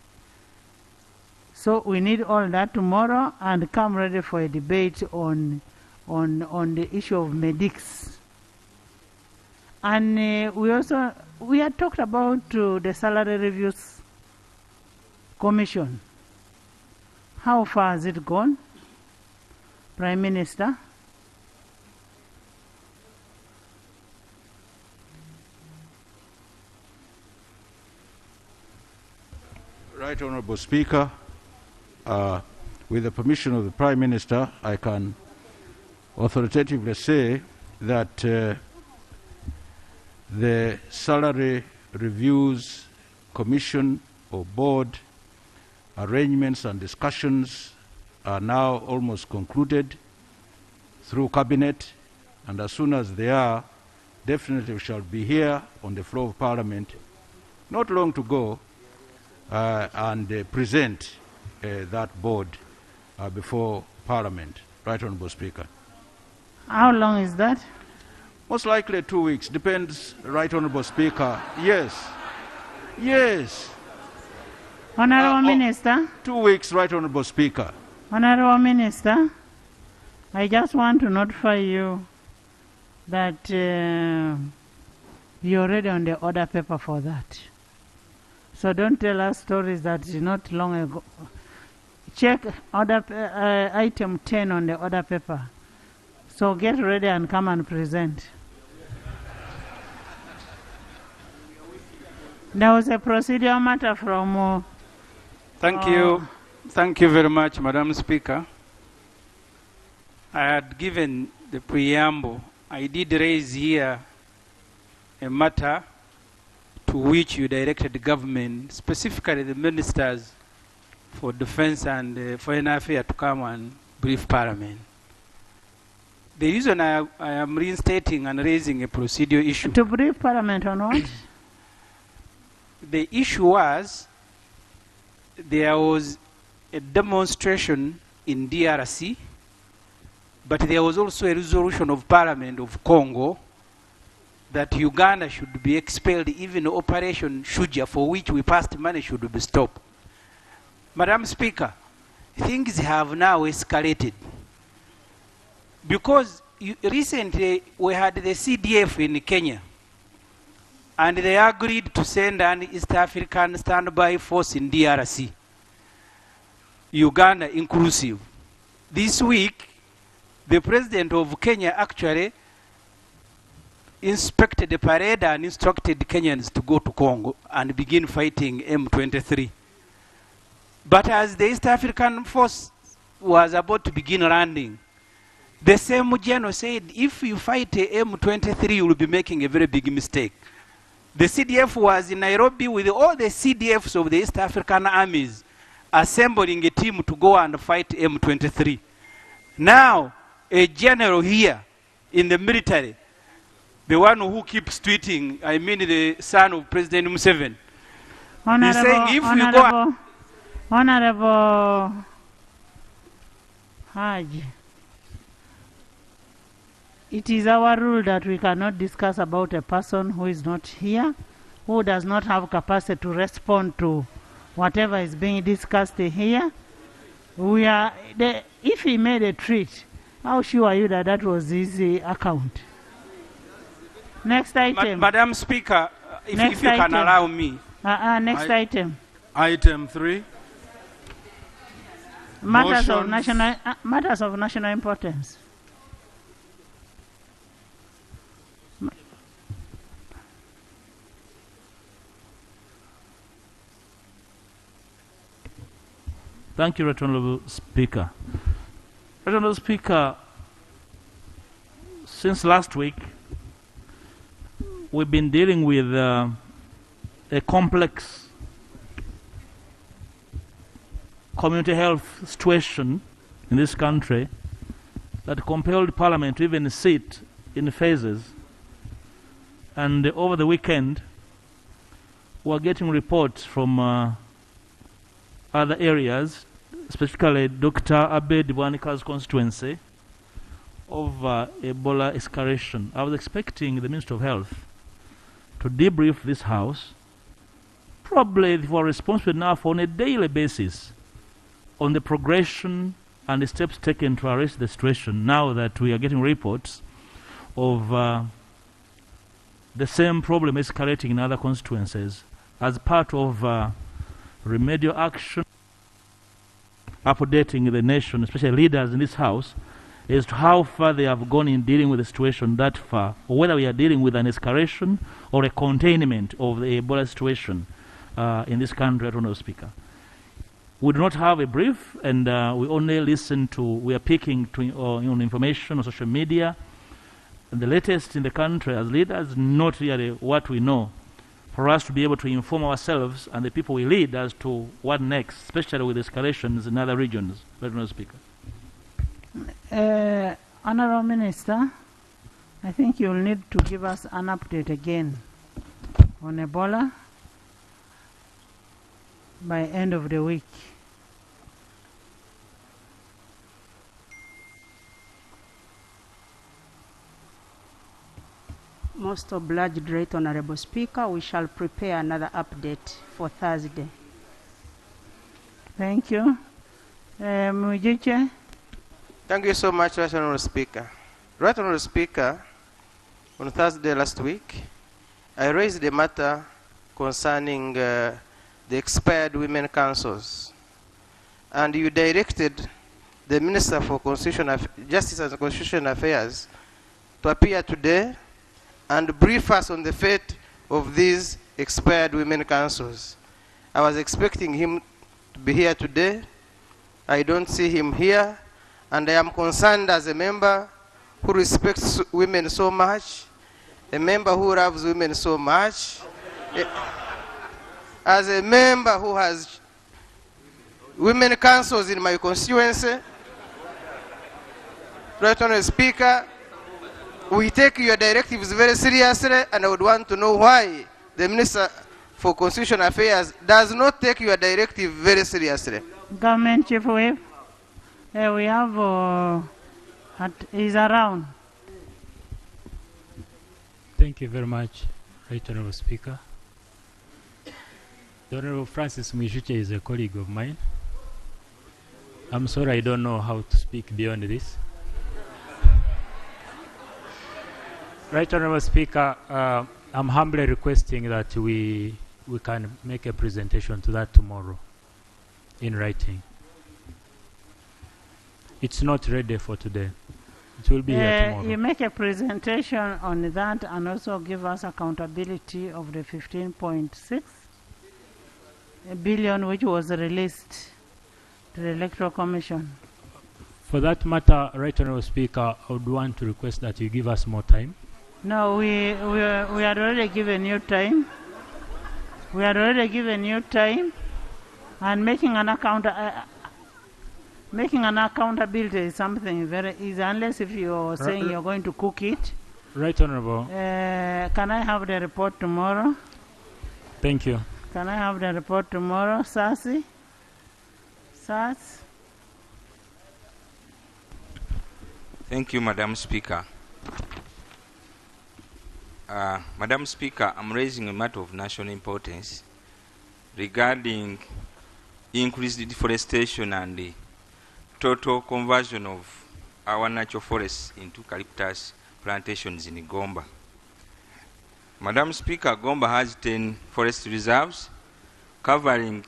So we need all that tomorrow, and come ready for a debate on the issue of medics. And we had talked about the Salary Reviews Commission. How far has it gone, Prime Minister? Right Honorable Speaker, with the permission of the Prime Minister, I can authoritatively say that the Salary Reviews Commission or Board arrangements and discussions are now almost concluded through Cabinet, and as soon as they are, definitely we shall be here on the floor of Parliament not long to go and present that board before Parliament. Right Honourable Speaker. How long is that? Most likely 2 weeks. Depends, Right Honourable Speaker. Yes. Yes. Honorable Minister. 2 weeks, Right Honorable Speaker. Honorable Minister, I just want to notify you that you're already on the order paper for that. So don't tell us stories that is not long ago. Check order item 10 on the order paper. So get ready and come and present. There was a procedural matter from... Thank you. Thank you very much, Madam Speaker. I had given the preamble. I did raise here a matter to which you directed the government, specifically the ministers for defense and foreign affairs, to come and brief Parliament. The reason I am reinstating and raising a procedural issue. To brief Parliament on what? The issue was there was a demonstration in DRC, but there was also a resolution of Parliament of Congo that Uganda should be expelled, even Operation Shuja, for which we passed money, should be stopped. Madam Speaker, things have now escalated. Because recently we had the CDF in Kenya, and they agreed to send an East African standby force in DRC, Uganda inclusive. This week, the president of Kenya actually inspected the parade and instructed Kenyans to go to Congo and begin fighting M23. But as the East African force was about to begin landing, the same general said, if you fight M23, you will be making a very big mistake. The CDF was in Nairobi with all the CDFs of the East African armies assembling a team to go and fight M23. Now, a general here in the military, the one who keeps tweeting, I mean the son of President Museveni, he's saying if we go... Honorable Haji, it is our rule that we cannot discuss about a person who is not here, who does not have capacity to respond to whatever is being discussed here. If he made a tweet, how sure are you that that was his account? Next item. Madam Speaker, if you can allow me. Next item. Item 3. Matters of national importance. Thank you, Right Honourable Speaker. Right Honourable Speaker, since last week, we've been dealing with a complex community health situation in this country that compelled Parliament to even sit in phases. And over the weekend, we're getting reports from other areas, specifically Dr. Abed Bwanika's constituency, of Ebola escalation. I was expecting the Minister of Health to debrief this House, probably if we're responsible enough on a daily basis, on the progression and the steps taken to arrest the situation now that we are getting reports of the same problem escalating in other constituencies as part of remedial action, updating the nation, especially leaders in this House, as to how far they have gone in dealing with the situation that far, or whether we are dealing with an escalation or a containment of the Ebola situation in this country, Honourable Speaker. We do not have a brief, and we only listen to, we are picking on information on social media. And the latest in the country as leaders, not really what we know, for us to be able to inform ourselves and the people we lead as to what next, especially with escalations in other regions. Honourable Speaker. Honourable Minister, I think you'll need to give us an update again on Ebola by end of the week. Most obliged, Right Honourable Speaker, we shall prepare another update for Thursday. Thank you. Mujiche. Thank you so much, Right Honourable Speaker. Right Honourable Speaker, on Thursday last week, I raised the matter concerning the expired women councils. And you directed the Minister for Justice and Constitutional Affairs to appear today and brief us on the fate of these expired women councils. I was expecting him to be here today. I don't see him here, and I am concerned as a member who respects women so much, a member who loves women so much, as a member who has women councils in my constituency. Right Honourable Speaker, we take your directives very seriously, and I would want to know why the Minister for Constitutional Affairs does not take your directive very seriously. Government Chief Whip. We have, he's around. Thank you very much, Right Honourable Speaker. The Honourable Francis Mwijuche is a colleague of mine. I'm sorry I don't know how to speak beyond this. Right Honourable Speaker, I'm humbly requesting that we can make a presentation to that tomorrow in writing. It's not ready for today. It will be here tomorrow. You make a presentation on that and also give us accountability of the 15.6 billion which was released to the Electoral Commission. For that matter, Right Honourable Speaker, I would want to request that you give us more time. No, we had already given you time. We had already given you time, and making an accountability is something very easy, unless if you're saying you're going to cook it. Right Honourable. Can I have the report tomorrow? Thank you. Can I have the report tomorrow, Sasi? Sas? Thank you, Madam Speaker. Madam Speaker, I'm raising a matter of national importance regarding increased deforestation and the total conversion of our natural forests into eucalyptus plantations in Gomba. Madam Speaker, Gomba has 10 forest reserves covering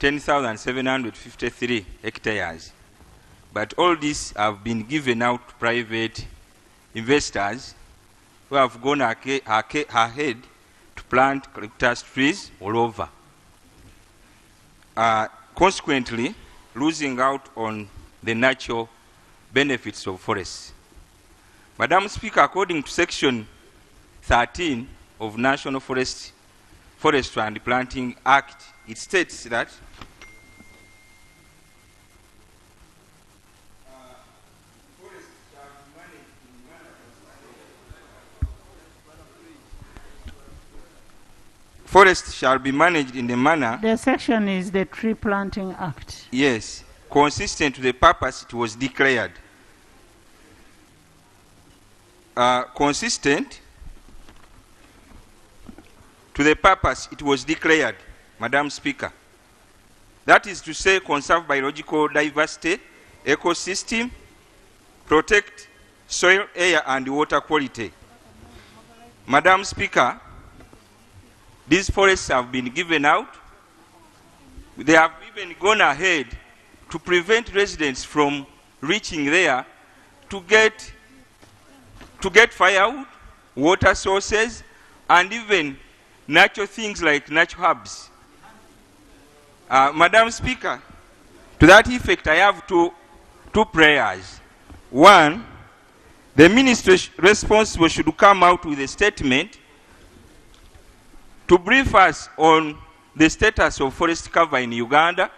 10,753 hectares. But all these have been given out to private investors who have gone ahead to plant eucalyptus trees all over. Consequently, losing out on the natural benefits of forests. Madam Speaker, according to Section 13 of National Forestry and Planting Act, it states that forests shall be managed in the manner. The section is the Tree Planting Act. Yes, consistent to the purpose it was declared. Consistent to the purpose it was declared, Madam Speaker. That is to say, conserve biological diversity, ecosystem, protect soil, air, and water quality. Madam Speaker, these forests have been given out. They have even gone ahead to prevent residents from reaching there to get firewood, water sources, and even natural things like natural herbs. Madam Speaker, to that effect, I have two prayers. One, the ministry responsible should come out with a statement to brief us on the status of forest cover in Uganda.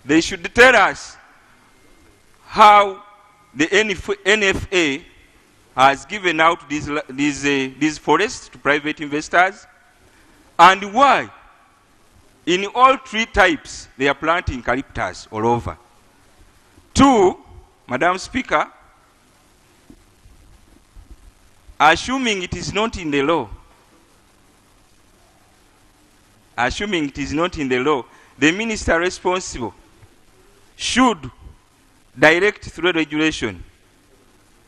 They should tell us how the NFA has given out these forests to private investors, and why in all tree types they are planting eucalyptus all over. Two, Madam Speaker, assuming it is not in the law, the minister responsible should direct through regulation,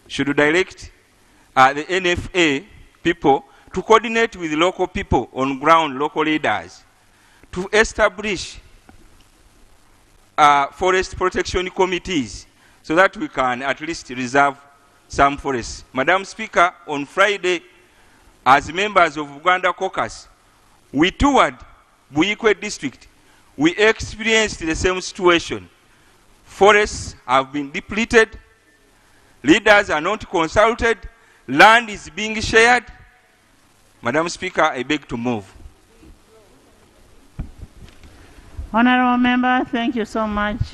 should direct the NFA people to coordinate with local people on ground, local leaders, to establish forest protection committees so that we can at least reserve some forests. Madam Speaker, on Friday, as members of Uganda Caucus, we toured Buikwe district. We experienced the same situation. Forests have been depleted, leaders are not consulted, land is being shared. Madam Speaker, I beg to move. Honorable Member, thank you so much.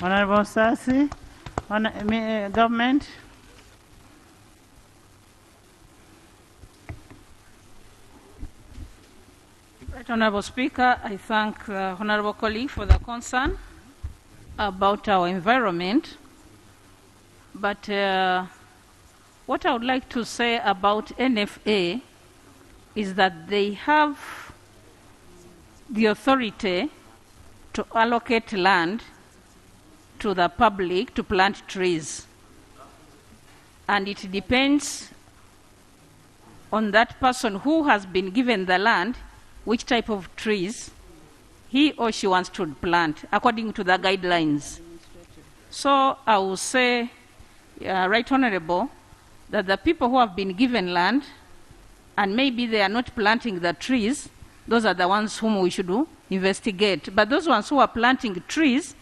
Honorable Sasi, Government. Right, Honorable Speaker, I thank the Honorable colleague for the concern about our environment. But what I would like to say about NFA is that they have the authority to allocate land to the public to plant trees. And it depends on that person who has been given the land, which type of trees he or she wants to plant according to the guidelines. So I will say, Right Honorable, that the people who have been given land and maybe they are not planting the trees, those are the ones whom we should investigate. But those ones who are planting trees,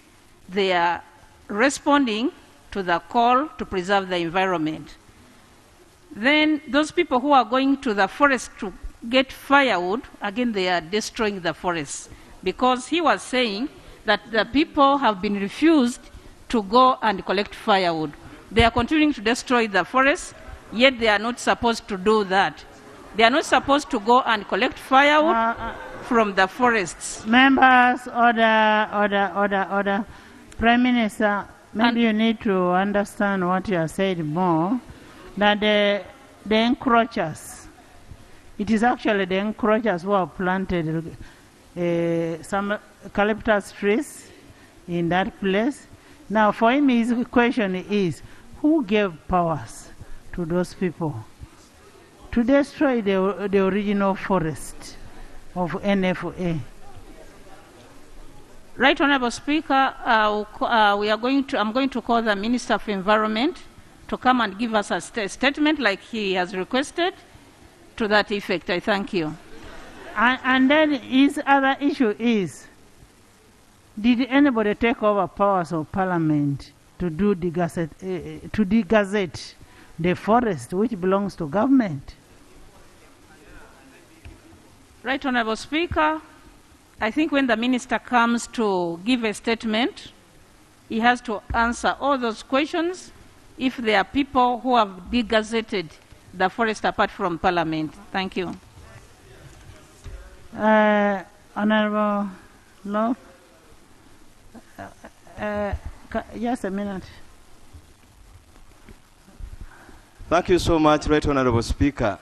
they are responding to the call to preserve the environment. Then those people who are going to the forest to get firewood, again they are destroying the forest, because he was saying that the people have been refused to go and collect firewood. They are continuing to destroy the forest, yet they are not supposed to do that. They are not supposed to go and collect firewood from the forests. Members, order. Prime Minister, maybe you need to understand what you have said more, that the encroachers, it is actually the encroachers who have planted some eucalyptus trees in that place. Now, for him, his question is, who gave powers to those people to destroy the original forest of NFA? Right, Honorable Speaker, I'm going to call the Minister of Environment to come and give us a statement like he has requested to that effect. I thank you. And then his other issue is, did anybody take over powers of Parliament to do the gazette the forest which belongs to government? Right, Honorable Speaker, I think when the Minister comes to give a statement, he has to answer all those questions if there are people who have degazetted the forest apart from Parliament. Thank you. Honorable Law, just a minute. Thank you so much, Right Honorable Speaker.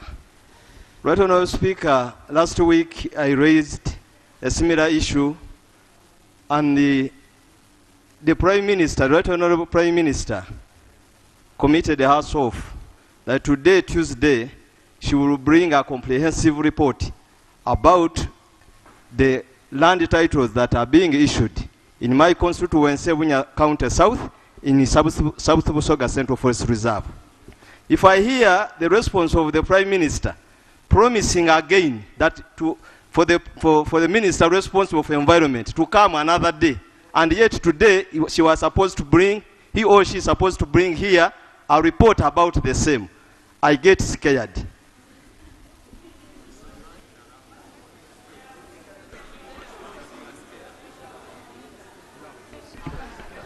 Right Honorable Speaker, last week I raised a similar issue, and the Prime Minister, Right Honorable Prime Minister, committed the House off that today, Tuesday, she will bring a comprehensive report about the land titles that are being issued in my constituency, Bunya County South, in South Busoga Central Forest Reserve. If I hear the response of the Prime Minister promising again that for the Minister responsible for environment to come another day, and yet today she was supposed to bring, he or she is supposed to bring here a report about the same, I get scared.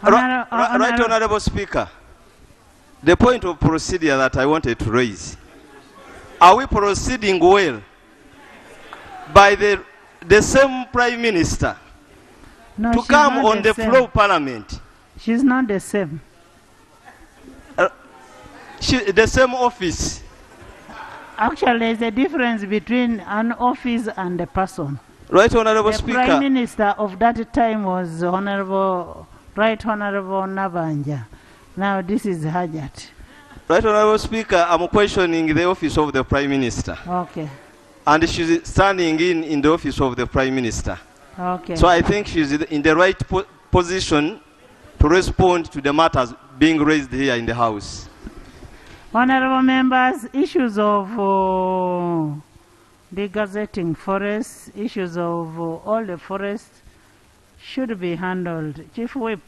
Right, Honorable Speaker, the point of procedure that I wanted to raise, are we proceeding well by the same Prime Minister to come on the floor of Parliament? She's not the same. The same office. Actually, there's a difference between an office and a person. Right Honorable the Speaker. Prime Minister of that time was Right Honorable Nabanja. Now this is Hajat. Right Honorable Speaker, I'm questioning the office of the Prime Minister. Okay. And she's standing in the office of the Prime Minister. Okay. So I think she's in the right position to respond to the matters being raised here in the House. Honorable members, issues of the gazetting forests, issues of all the forests should be handled. Chief Whip,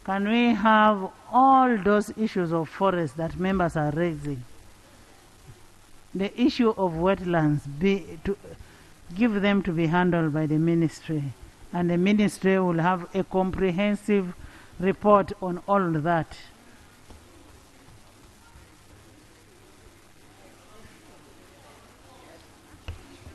can we have all those issues of forests that members are raising? The issue of wetlands, give them to be handled by the ministry, and the ministry will have a comprehensive report on all that.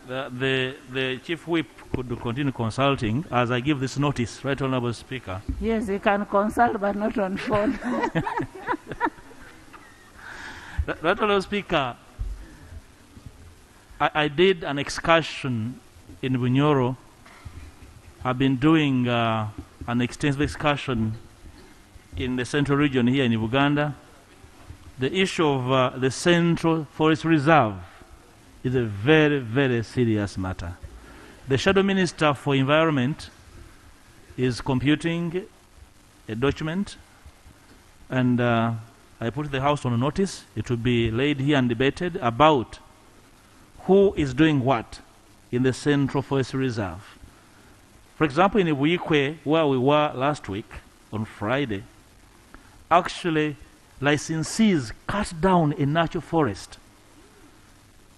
The Chief Whip could continue consulting as I give this notice, Right Honorable Speaker. Yes, he can consult, but not on phone. Right Honorable Speaker, I did an excursion in Bunyoro. I've been doing an extensive excursion in the central region here in Uganda. The issue of the Central Forest Reserve is a very, very serious matter. The Shadow Minister for Environment is computing a document, and I put the House on notice. It will be laid here and debated about who is doing what in the Central Forest Reserve. For example, in Ibuikwe, where we were last week on Friday, actually licensees cut down a natural forest,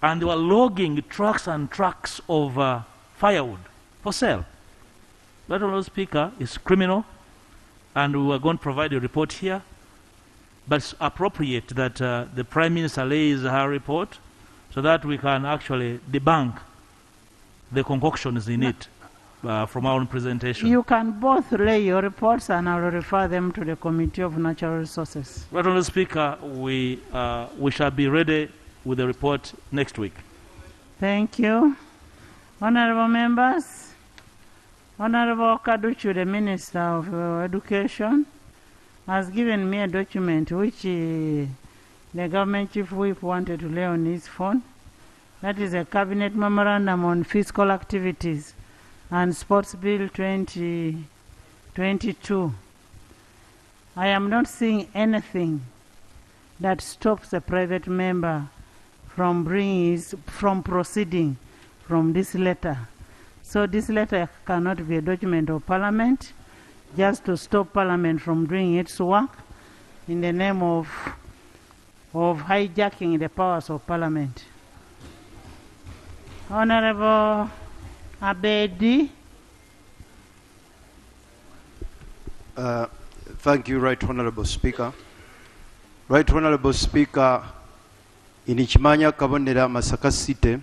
and they were logging trucks and trucks of firewood for sale. That, Honourable Speaker, is criminal, and we are going to provide a report here. But it's appropriate that the Prime Minister lays her report so that we can actually debunk the concoctions in it from our own presentation. You can both lay your reports, and I will refer them to the Committee of Natural Resources. Right, Honourable Speaker, we shall be ready with the report next week. Thank you. Honourable members, Honourable Kaduchu, the Minister of Education, has given me a document which the Government Chief Whip wanted to lay on his phone. That is a Cabinet Memorandum on Fiscal Activities and Sports Bill 2022. I am not seeing anything that stops a private member from proceeding from this letter. So this letter cannot be a document of Parliament, just to stop Parliament from doing its work in the name of hijacking the powers of Parliament. Honorable Abedi. Thank you, Right Honorable Speaker. Right Honorable Speaker, in Ichimanya Kabonera Masaka City,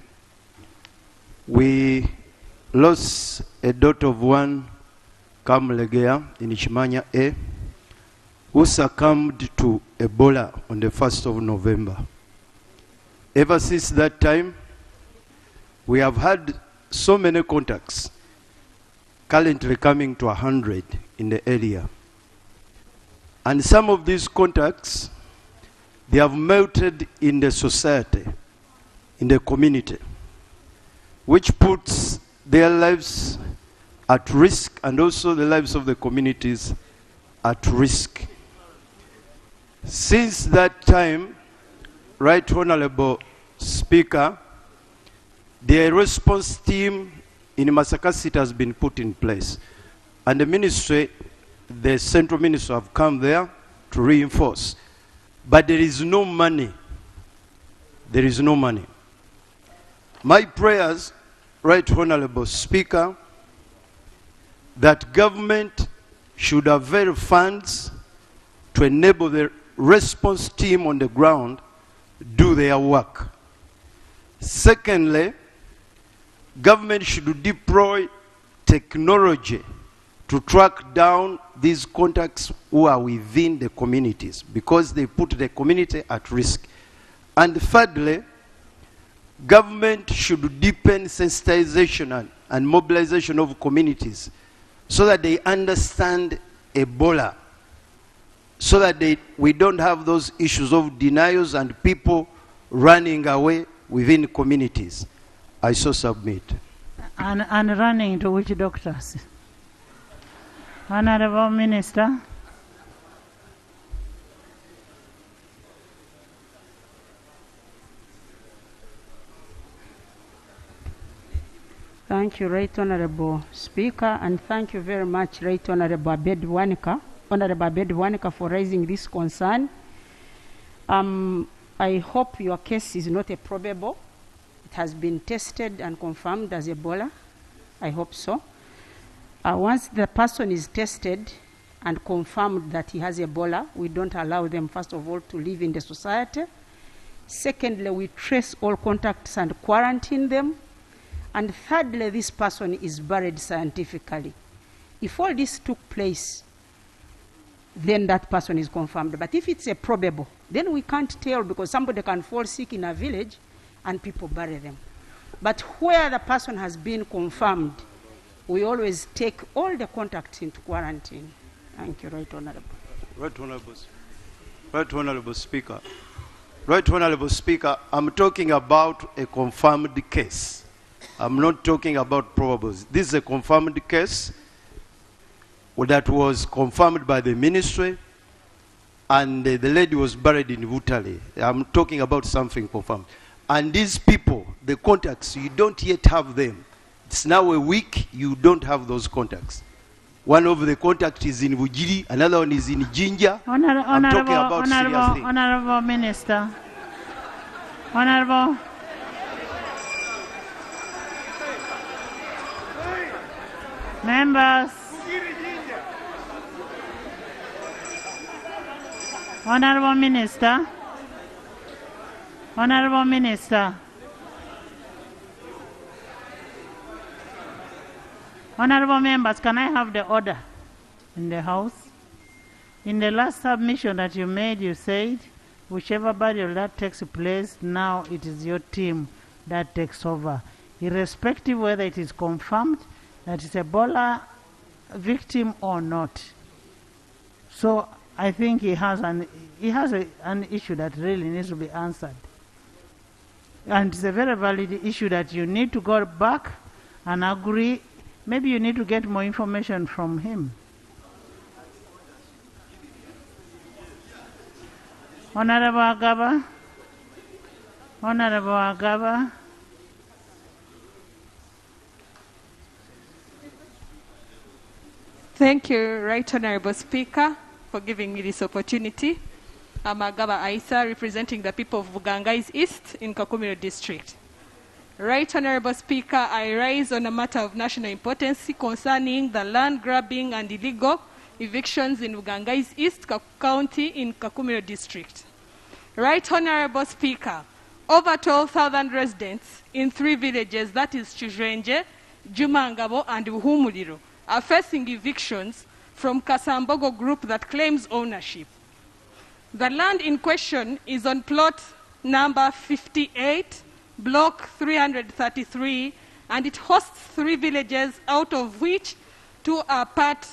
we lost a daughter of one, Kamlegea, in Ichimanya A, who succumbed to Ebola on the 1st of November. Ever since that time, we have had so many contacts, currently coming to 100 in the area. And some of these contacts, they have melted in the society, in the community, which puts their lives at risk and also the lives of the communities at risk. Since that time, Right Honorable Speaker, the response team in Masaka City has been put in place. And the ministry, the central minister have come there to reinforce. But there is no money. There is no money. My prayers, Right Honorable Speaker, that government should avail funds to enable the response team on the ground do their work. Secondly, government should deploy technology to track down these contacts who are within the communities, because they put the community at risk. And thirdly, Government should deepen sensitization and mobilization of communities so that they understand Ebola, so that we don't have those issues of denials and people running away within communities. I so submit. And running to which doctors? Honorable Minister. Thank you, Right Honorable Speaker, and thank you very much, Right Honorable Abed Wanika, for raising this concern. I hope your case is not a probable. It has been tested and confirmed as Ebola. I hope so. Once the person is tested and confirmed that he has Ebola, we don't allow them, first of all, to live in the society. Secondly, we trace all contacts and quarantine them. And thirdly, this person is buried scientifically. If all this took place, then that person is confirmed. But if it's a probable, then we can't tell, because somebody can fall sick in a village and people bury them. But where the person has been confirmed, we always take all the contacts into quarantine. Thank you, Right Honorable. Right Honorable. Right Honorable Speaker. Right Honorable Speaker, I'm talking about a confirmed case. I'm not talking about probables. This is a confirmed case that was confirmed by the ministry, and the lady was buried in Vutale. I'm talking about something confirmed. And these people, the contacts, you don't yet have them. It's now a week, you don't have those contacts. One of the contacts is in Vujiri, another one is in Jinja. I'm talking about serious things. Honorable Minister. Honorable. Members. Honorable Minister. Honorable Minister. Honorable members, can I have the order in the House? In the last submission that you made, you said, whichever burial that takes place, now it is your team that takes over, irrespective whether it is confirmed that it's Ebola victim or not. So I think he has an issue that really needs to be answered. And it's a very valid issue that you need to go back and agree. Maybe you need to get more information from him. Honorable Agaba. Honorable Agaba. Thank you, Right Honorable Speaker, for giving me this opportunity. I'm Agaba Aisa, representing the people of Bugangais East in Kakumiro District. Right Honorable Speaker, I rise on a matter of national importance concerning the land grabbing and illegal evictions in Bugangais East County in Kakumiro District. Right Honorable Speaker, over 12,000 residents in 3 villages, that is Chujwenje, Jumangabo, and Uhumuliro, are facing evictions from Kasambogo group that claims ownership. The land in question is on plot number 58, block 333, and it hosts 3 villages, out of which 2 are part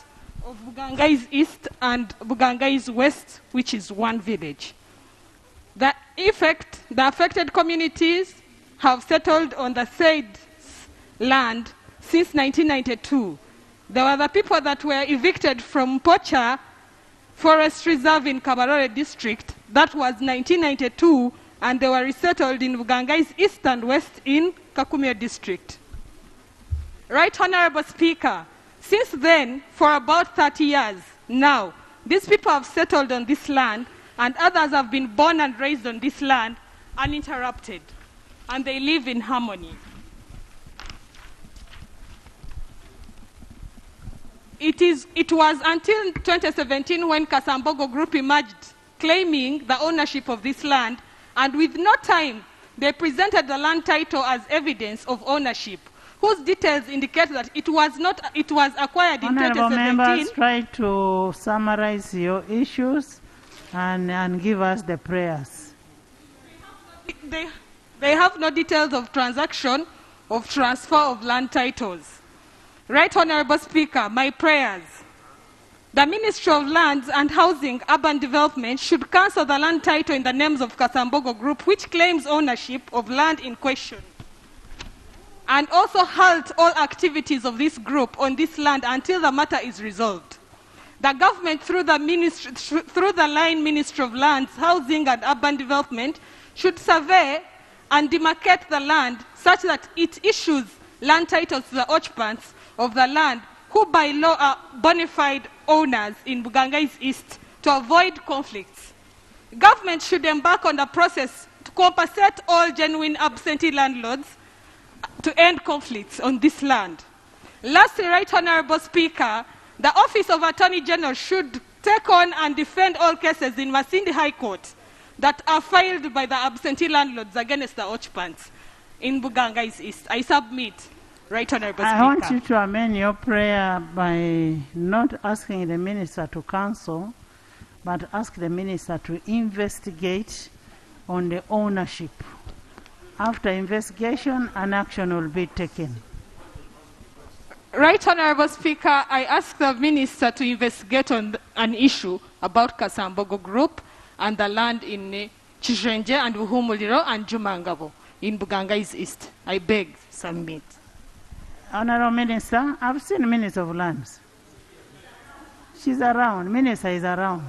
of Bugangais East and Bugangais West, which is 1 village. The affected communities have settled on the said land since 1992. There were the people that were evicted from Pocha Forest Reserve in Kabarore District. That was 1992, and they were resettled in Bugangais East and West in Kakumiro District. Right Honorable Speaker, since then, for about 30 years now, these people have settled on this land, and others have been born and raised on this land uninterrupted, and they live in harmony. It was until 2017 when Kasambogo Group emerged claiming the ownership of this land, and with no time, they presented the land title as evidence of ownership, whose details indicate that it was acquired in 2017. Honorable members, try to summarize your issues and give us the prayers. They have no details of transaction of transfer of land titles. Right Honorable Speaker, my prayers. The Ministry of Lands and Housing, Urban Development should cancel the land title in the names of Kasambogo Group, which claims ownership of land in question, and also halt all activities of this group on this land until the matter is resolved. The government, through the line Ministry of Lands, Housing and Urban Development, should survey and demarcate the land such that it issues land titles to the occupants of the land who by law are bona fide owners in Bugangais East to avoid conflicts. Government should embark on a process to compensate all genuine absentee landlords to end conflicts on this land. Lastly, Right Honorable Speaker, the Office of Attorney General should take on and defend all cases in Masindi High Court that are filed by the absentee landlords against the occupants in Bugangais East. I submit. Right Honorable Speaker. I want you to amend your prayer by not asking the minister to cancel, but ask the minister to investigate on the ownership. After investigation, an action will be taken. Right Honorable Speaker, I ask the minister to investigate on an issue about Kasambogo Group and the land in Chijenje and Uhumuliro and Jumangabo in Bugangais East. I beg, submit. Honorable Minister, I've seen Minister of Lands. She's around. Minister is around.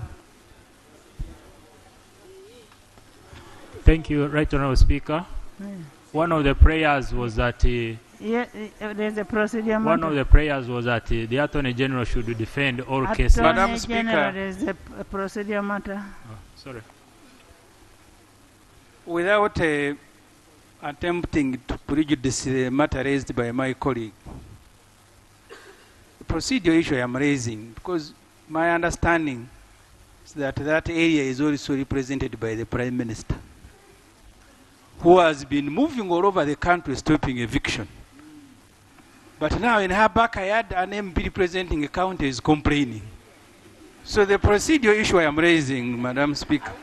Thank you, Right Honorable Speaker. One of the prayers was that there's a procedure matter. one of the prayers was that the Attorney General should defend all cases. Madam Speaker, there's a procedure matter. Oh, sorry. Without attempting to prejudice the matter raised by my colleague, the procedure issue I am raising, because my understanding is that that area is also represented by the Prime Minister, who has been moving all over the country stopping eviction. But now in her backyard, an MP representing a county is complaining. So the procedure issue I am raising, Madam Speaker,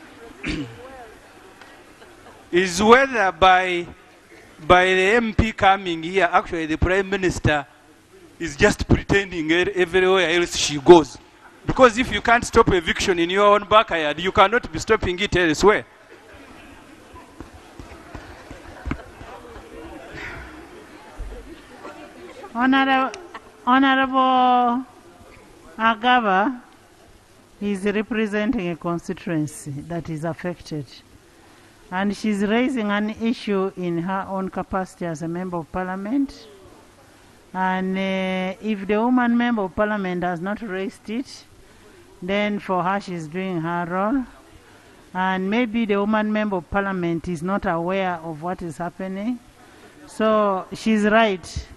is whether by the MP coming here, actually the Prime Minister is just pretending everywhere else she goes. Because if you can't stop eviction in your own backyard, you cannot be stopping it elsewhere. Honorable Agaba is representing a constituency that is affected. And she's raising an issue in her own capacity as a member of parliament. And if the woman member of parliament has not raised it, then for her she's doing her role. And maybe the woman member of parliament is not aware of what is happening. So she's right.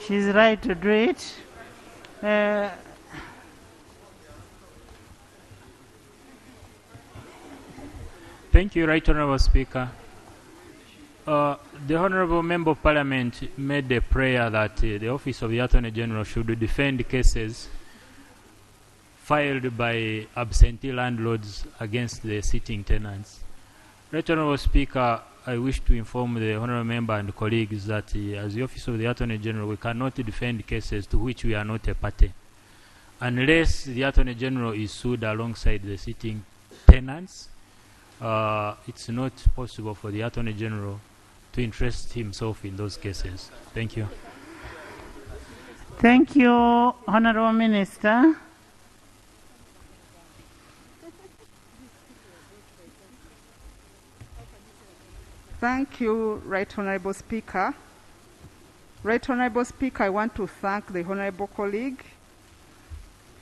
She's right to do it. Thank you, Right Honorable Speaker. The Honorable Member of Parliament made a prayer that the Office of the Attorney General should defend cases filed by absentee landlords against the sitting tenants. Right Honorable Speaker, I wish to inform the Honorable Member and colleagues that as the Office of the Attorney General, we cannot defend cases to which we are not a party, unless the Attorney General is sued alongside the sitting tenants. It's not possible for the Attorney General to interest himself in those cases. Thank you. Thank you, Honorable Minister. Thank you, Right Honorable Speaker. Right Honorable Speaker, I want to thank the Honorable colleague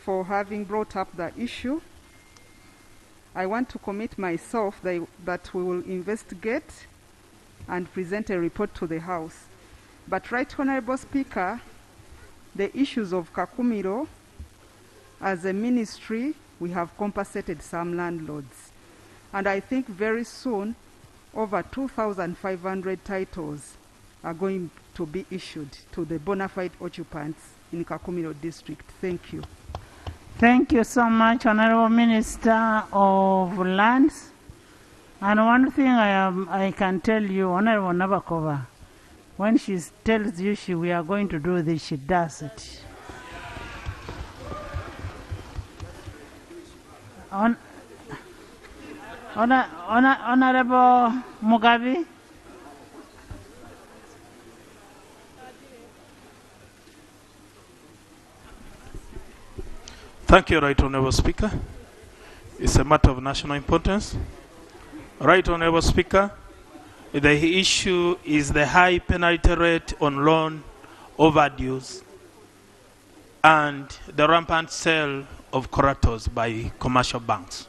for having brought up the issue. I want to commit myself that we will investigate and present a report to the House. But Right Honorable Speaker, the issues of Kakumiro, as a ministry, we have compensated some landlords. And I think very soon, over 2,500 titles are going to be issued to the bona fide occupants in Kakumiro district. Thank you. Thank you so much, Honorable Minister of Lands. And one thing I can tell you, Honorable Nabakova, when she tells you we are going to do this, she does it. Honorable Mugabe. Thank you, Right Honourable Speaker. It's a matter of national importance. Right Honourable Speaker, the issue is the high penalty rate on loan overdues and the rampant sale of correctors by commercial banks.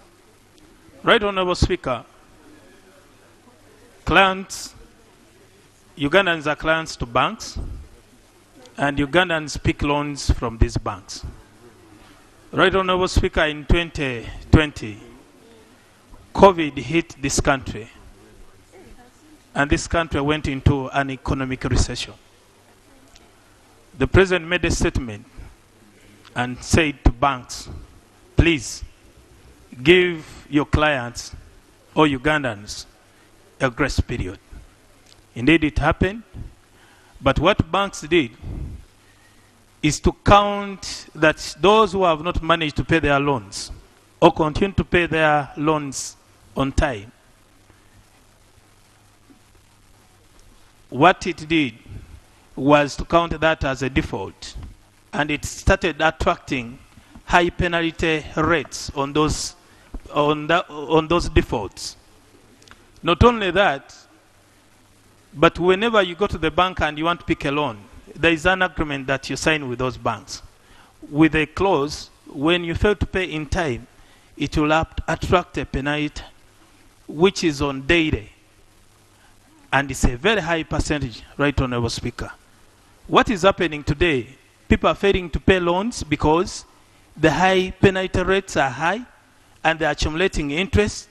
Right Honourable Speaker, clients, Ugandans are clients to banks, and Ugandans pick loans from these banks. Right Honourable Speaker, in 2020, COVID hit this country, and this country went into an economic recession. The President made a statement and said to banks, please give your clients or Ugandans a grace period. Indeed, it happened, but what banks did is to count that those who have not managed to pay their loans or continue to pay their loans on time, what it did was to count that as a default, and it started attracting high penalty rates on those defaults. Not only that, but whenever you go to the bank and you want to pick a loan, there is an agreement that you sign with those banks with a clause: when you fail to pay in time, it will attract a penalty which is on daily, and it's a very high percentage. Right Honourable Speaker, what is happening today? People are failing to pay loans because the high penalty rates are high and they're accumulating interest,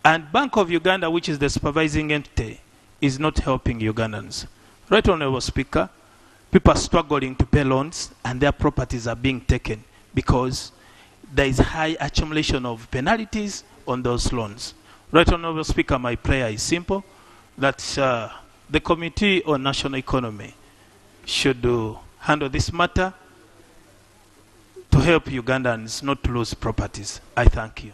and Bank of Uganda, which is the supervising entity, is not helping Ugandans. Right Honourable Speaker, people are struggling to pay loans and their properties are being taken because there is high accumulation of penalties on those loans. Right Honourable Speaker, my prayer is simple, that the Committee on National Economy should handle this matter to help Ugandans not to lose properties. I thank you.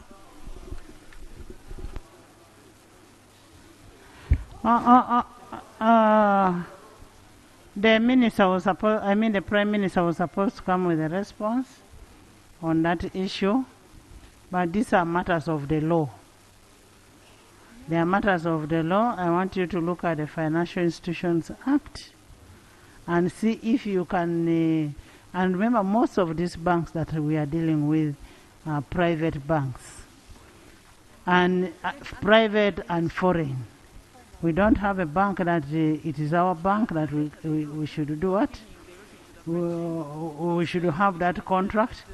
The minister was supposed, the Prime Minister was supposed to come with a response on that issue, but these are matters of the law. They are matters of the law. I want you to look at the Financial Institutions Act and see if you can, and remember, most of these banks that we are dealing with are private banks, and private and foreign. We don't have a bank that it is our bank that we should do what? We should have that contract.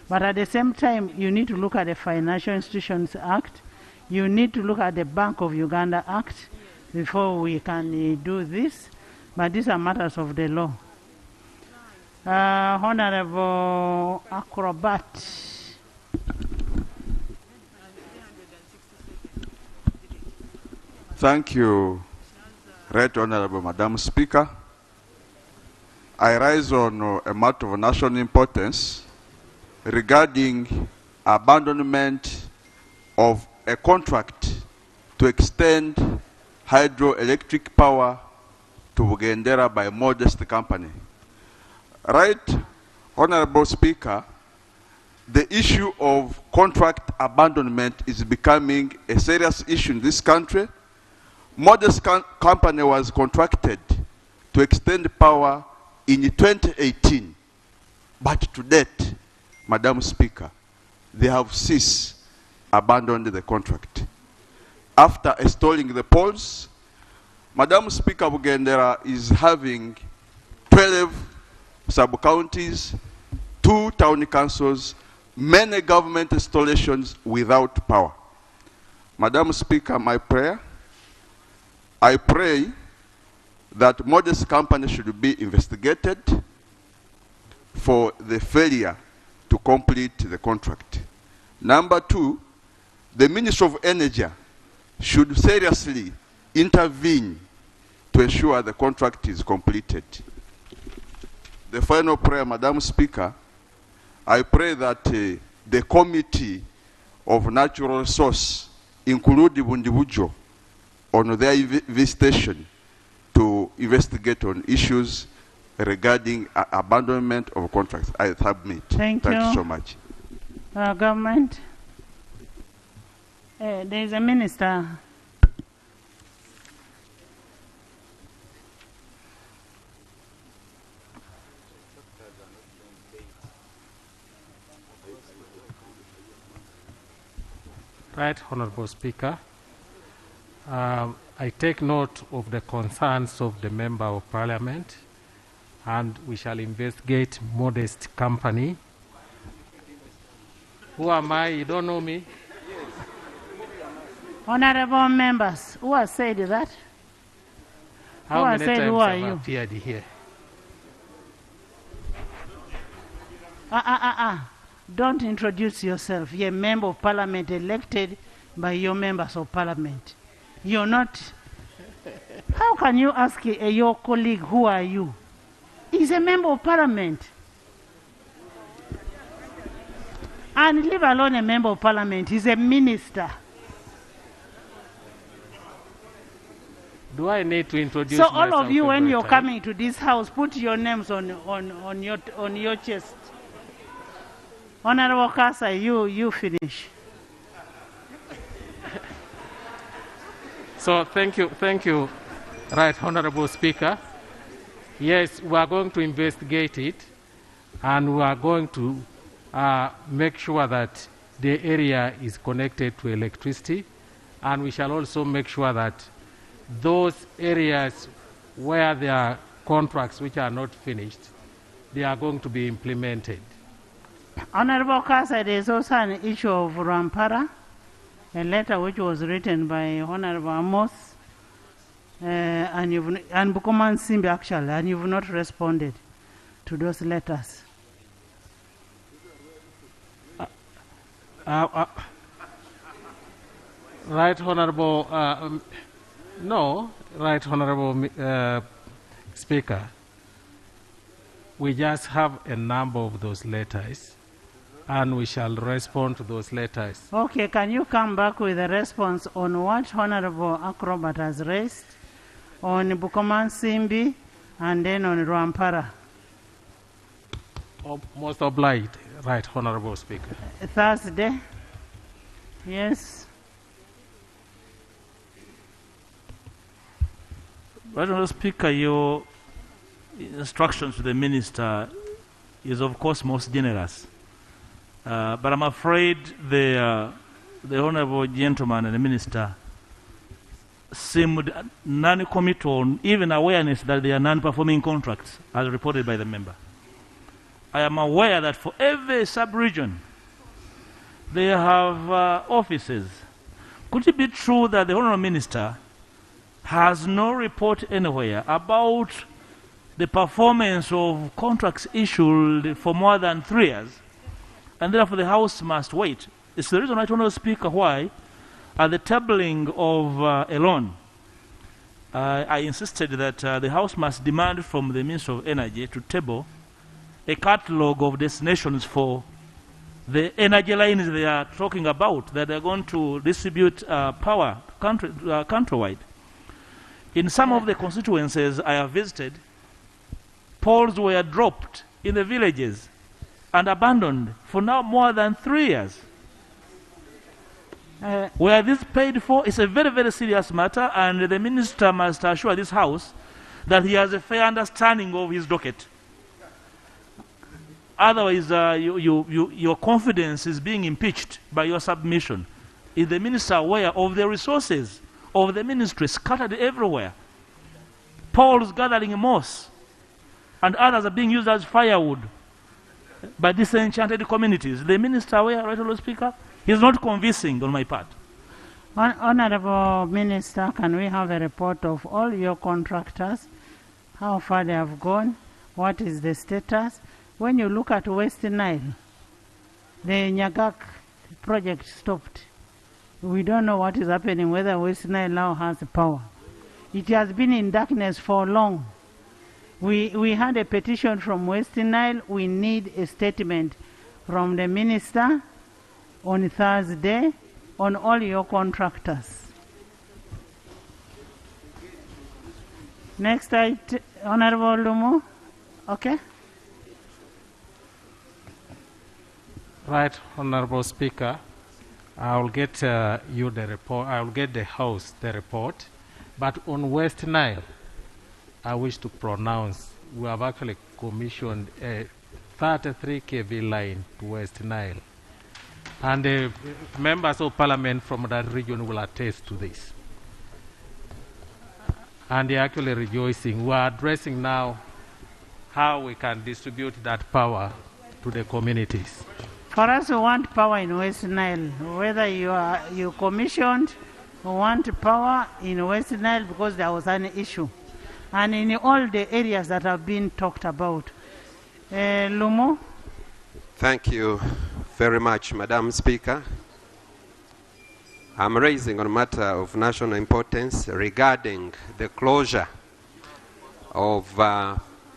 But at the same time, you need to look at the Financial Institutions Act. You need to look at the Bank of Uganda Act before we can do this. But these are matters of the law. Honorable Acrobat. Thank you, Right Honorable Madam Speaker. I rise on a matter of national importance regarding abandonment of a contract to extend hydroelectric power to Bugendera by a modest company. Right Honorable Speaker, the issue of contract abandonment is becoming a serious issue in this country. Modest company was contracted to extend power in 2018, but to date, Madam Speaker, they have ceased, abandoned the contract. After installing the poles, Madam Speaker, Bugendera is having 12 sub-counties, 2 town councils, many government installations without power. Madam Speaker, my prayer, I pray that modest companies should be investigated for the failure to complete the contract. Number 2, the Ministry of Energy should seriously intervene to ensure the contract is completed. The final prayer, Madam Speaker, I pray that the Committee of Natural Resource include Bundibujo on their visitation to investigate on issues regarding abandonment of contracts. I submit. Thank you so much. Government. There is a minister. Right, Honorable Speaker. I take note of the concerns of the Member of Parliament, and we shall investigate Modest Company. Who am I? You don't know me? Honorable members, who has said that? How many times who are have I you? appeared here? Don't introduce yourself. You're a member of parliament elected by your members of parliament. You're not. How can you ask your colleague, who are you? He's a member of parliament. And leave alone a member of parliament, he's a minister. Do I need to introduce So all myself of you, when every you're time? coming to this house, put your names on your chest. Honorable Kasa, you finish. So thank you, Right Honorable Speaker. Yes, we are going to investigate it, and we are going to make sure that the area is connected to electricity, and we shall also make sure that those areas where there are contracts which are not finished, they are going to be implemented. Honorable Kasa, there is also an issue of Rampara, a letter which was written by Honorable Amos and Bukoman Simbi actually, and you've not responded to those letters. Right Honorable, no, Right Honorable Speaker, we just have a number of those letters, and we shall respond to those letters. Okay, can you come back with a response on what Honorable Acrobat has raised on Bukoman Simbi and then on Rampara? Most obliged, Right Honorable Speaker. Thursday. Yes. Right Honorable Speaker, your instructions to the minister is of course most generous. But I'm afraid the honorable gentleman and the minister seemed non-committal, even awareness that they are non-performing contracts, as reported by the member. I am aware that for every sub-region, they have offices. Could it be true that the honorable minister has no report anywhere about the performance of contracts issued for more than 3 years, and therefore the House must wait? It's the reason, Right Honourable Speaker, why at the tabling of a loan, I insisted that the House must demand from the Minister of Energy to table a catalogue of destinations for the energy lines they are talking about, that they're going to distribute power countrywide. In some of the constituencies I have visited, poles were dropped in the villages and abandoned for now more than 3 years. Where this paid for is a very, very serious matter, and the minister must assure this House that he has a fair understanding of his docket. Otherwise, your confidence is being impeached by your submission. Is the minister aware of the resources of the ministry scattered everywhere? Poles gathering moss, and others are being used as firewood by disenchanted communities. The minister aware, Right Honourable Speaker? He's not convincing on my part. Honourable Minister, can we have a report of all your contractors, how far they have gone, what is the status? When you look at West Nile, the Nyagak project stopped. We don't know what is happening, whether West Nile now has the power. It has been in darkness for long. We had a petition from West Nile. We need a statement from the minister on Thursday on all your contractors. Next, Honorable Lumo. Okay. Right, Honorable Speaker. I will get you the report. I will get the House the report. But on West Nile, I wish to pronounce we have actually commissioned a 33 kV line to West Nile. And the members of parliament from that region will attest to this. And they're actually rejoicing. We are addressing now how we can distribute that power to the communities. For us who want power in West Nile, whether you commissioned who want power in West Nile because there was an issue, and in all the areas that have been talked about. Lumo? Thank you very much, Madam Speaker. I'm raising a matter of national importance regarding the closure of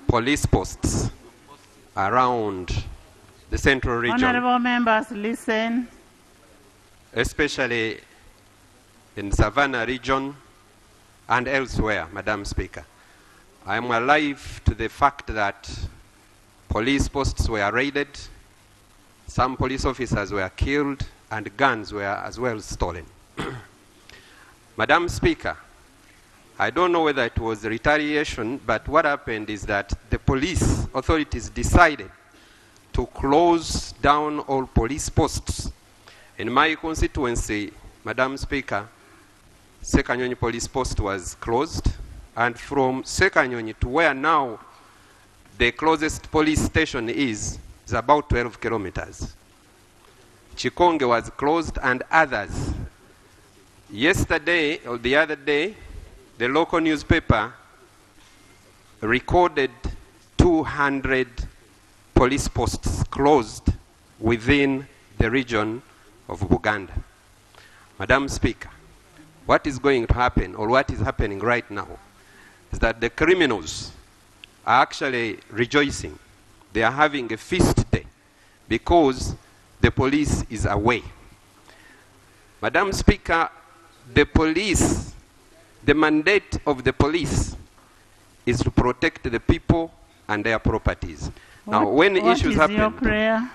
police posts around the central region. Honorable members, listen. Especially in Savannah region and elsewhere, Madam Speaker. I am alive to the fact that police posts were raided, some police officers were killed, and guns were as well stolen. Madam Speaker, I don't know whether it was retaliation, but what happened is that the police authorities decided to close down all police posts. In my constituency, Madam Speaker, Sekanyonyi police post was closed, and from Sekanyonyi to where now the closest police station is about 12 kilometers. Chikonge was closed and others. Yesterday or the other day, the local newspaper recorded 200 police posts closed within the region of Buganda. Madam Speaker, what is going to happen, or what is happening right now, is that the criminals are actually rejoicing. They are having a feast day because the police is away. Madam Speaker, the police, the mandate of the police is to protect the people and their properties. Now, when issues happen, your prayer?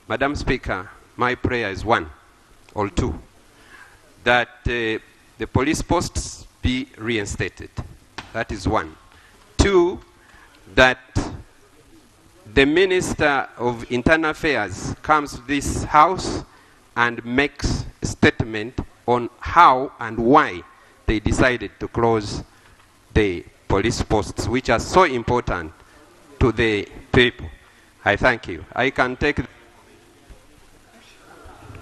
Madam Speaker, my prayer is one or two, that the police posts be reinstated. That is one. Two, that the Minister of Internal Affairs comes to this House and makes a statement on how and why they decided to close the police posts, which are so important to the people. I thank you. I can take...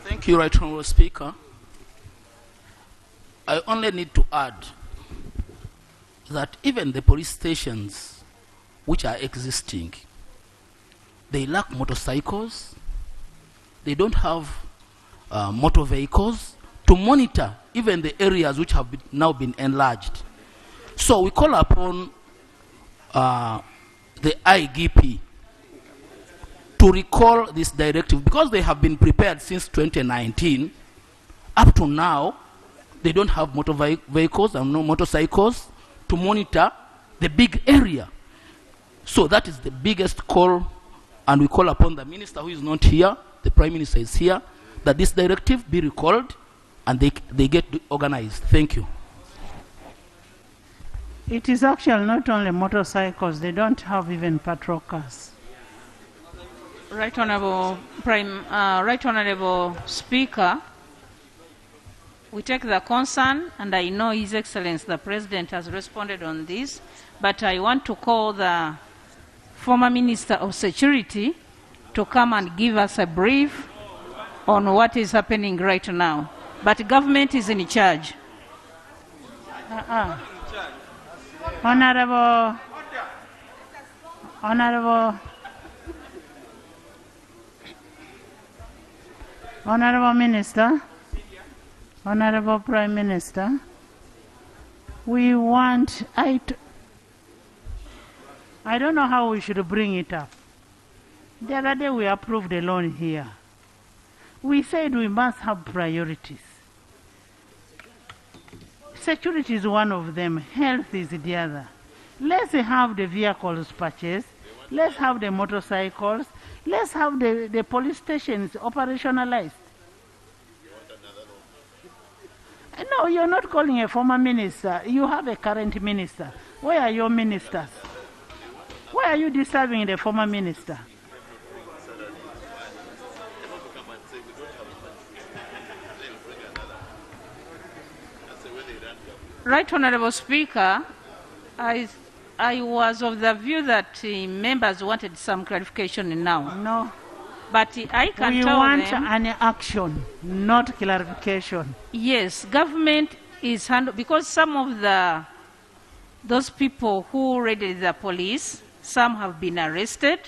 Thank you, Right Honourable Speaker. I only need to add that even the police stations which are existing, they lack motorcycles, they don't have motor vehicles to monitor even the areas which have now been enlarged. So we call upon the IGP to recall this directive, because they have been prepared since 2019. Up to now, they don't have motor vehicles and no motorcycles to monitor the big area. So that is the biggest call, and we call upon the minister who is not here, the Prime Minister is here, that this directive be recalled and they get organized. Thank you. It is actually not only motorcycles, they don't have even patrol cars. Right Honourable Right Honourable Speaker, we take the concern, and I know His Excellency the President has responded on this, but I want to call the former Minister of Security to come and give us a brief on what is happening right now. But government is in charge. Honorable Minister. Honorable Prime Minister, we want, I don't know how we should bring it up. The other day we approved a loan here. We said we must have priorities. Security is one of them, health is the other. Let's have the vehicles purchased, let's have the motorcycles, let's have the police stations operationalized. No, you're not calling a former minister. You have a current minister. Where are your ministers? Why are you disturbing the former minister? Right, Honorable Speaker, I was of the view that members wanted some clarification now. No. But I can we tell want them, an action, not clarification. yes, government is because some of those people who raided the police, some have been arrested,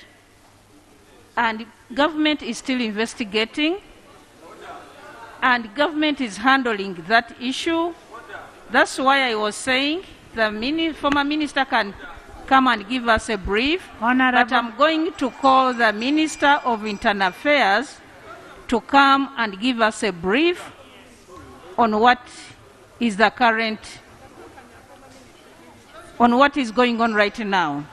and government is still investigating, and government is handling that issue. That's why I was saying the former minister can come and give us a brief, but I'm going to call the Minister of Internal Affairs to come and give us a brief on what is the current, on what is going on right now.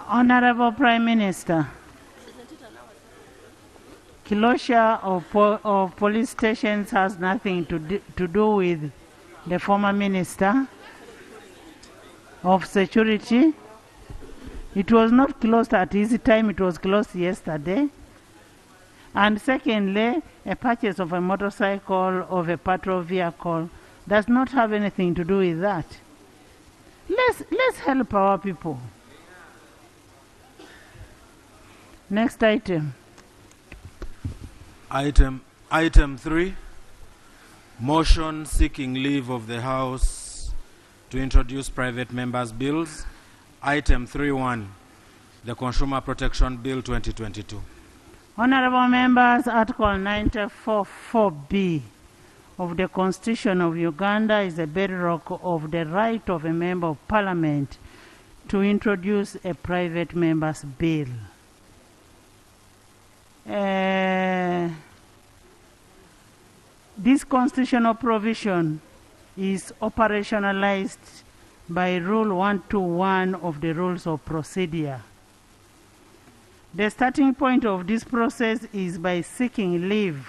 Honorable Prime Minister, closure of police stations has nothing to do with the former minister of security. It was not closed at his time, it was closed yesterday. And secondly, a purchase of a motorcycle or a patrol vehicle does not have anything to do with that. Let's help our people. Next item. Item 3, motion seeking leave of the House to introduce private members' bills. Item 3.1, the Consumer Protection Bill 2022. Honorable members, Article 94(4)(b) of the Constitution of Uganda is a bedrock of the right of a member of Parliament to introduce a private member's bill. This constitutional provision is operationalized by Rule 121 of the Rules of Procedure. The starting point of this process is by seeking leave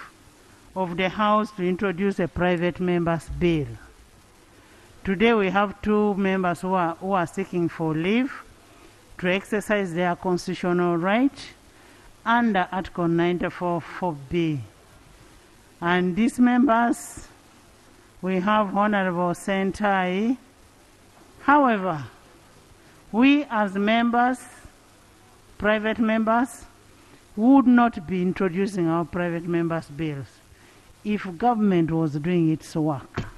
of the House to introduce a private member's bill. Today we have two members who are seeking for leave to exercise their constitutional right under Article 94(4)(b). And these members, we have Honorable Sentai. However, we as members, private members, would not be introducing our private members' bills if government was doing its work.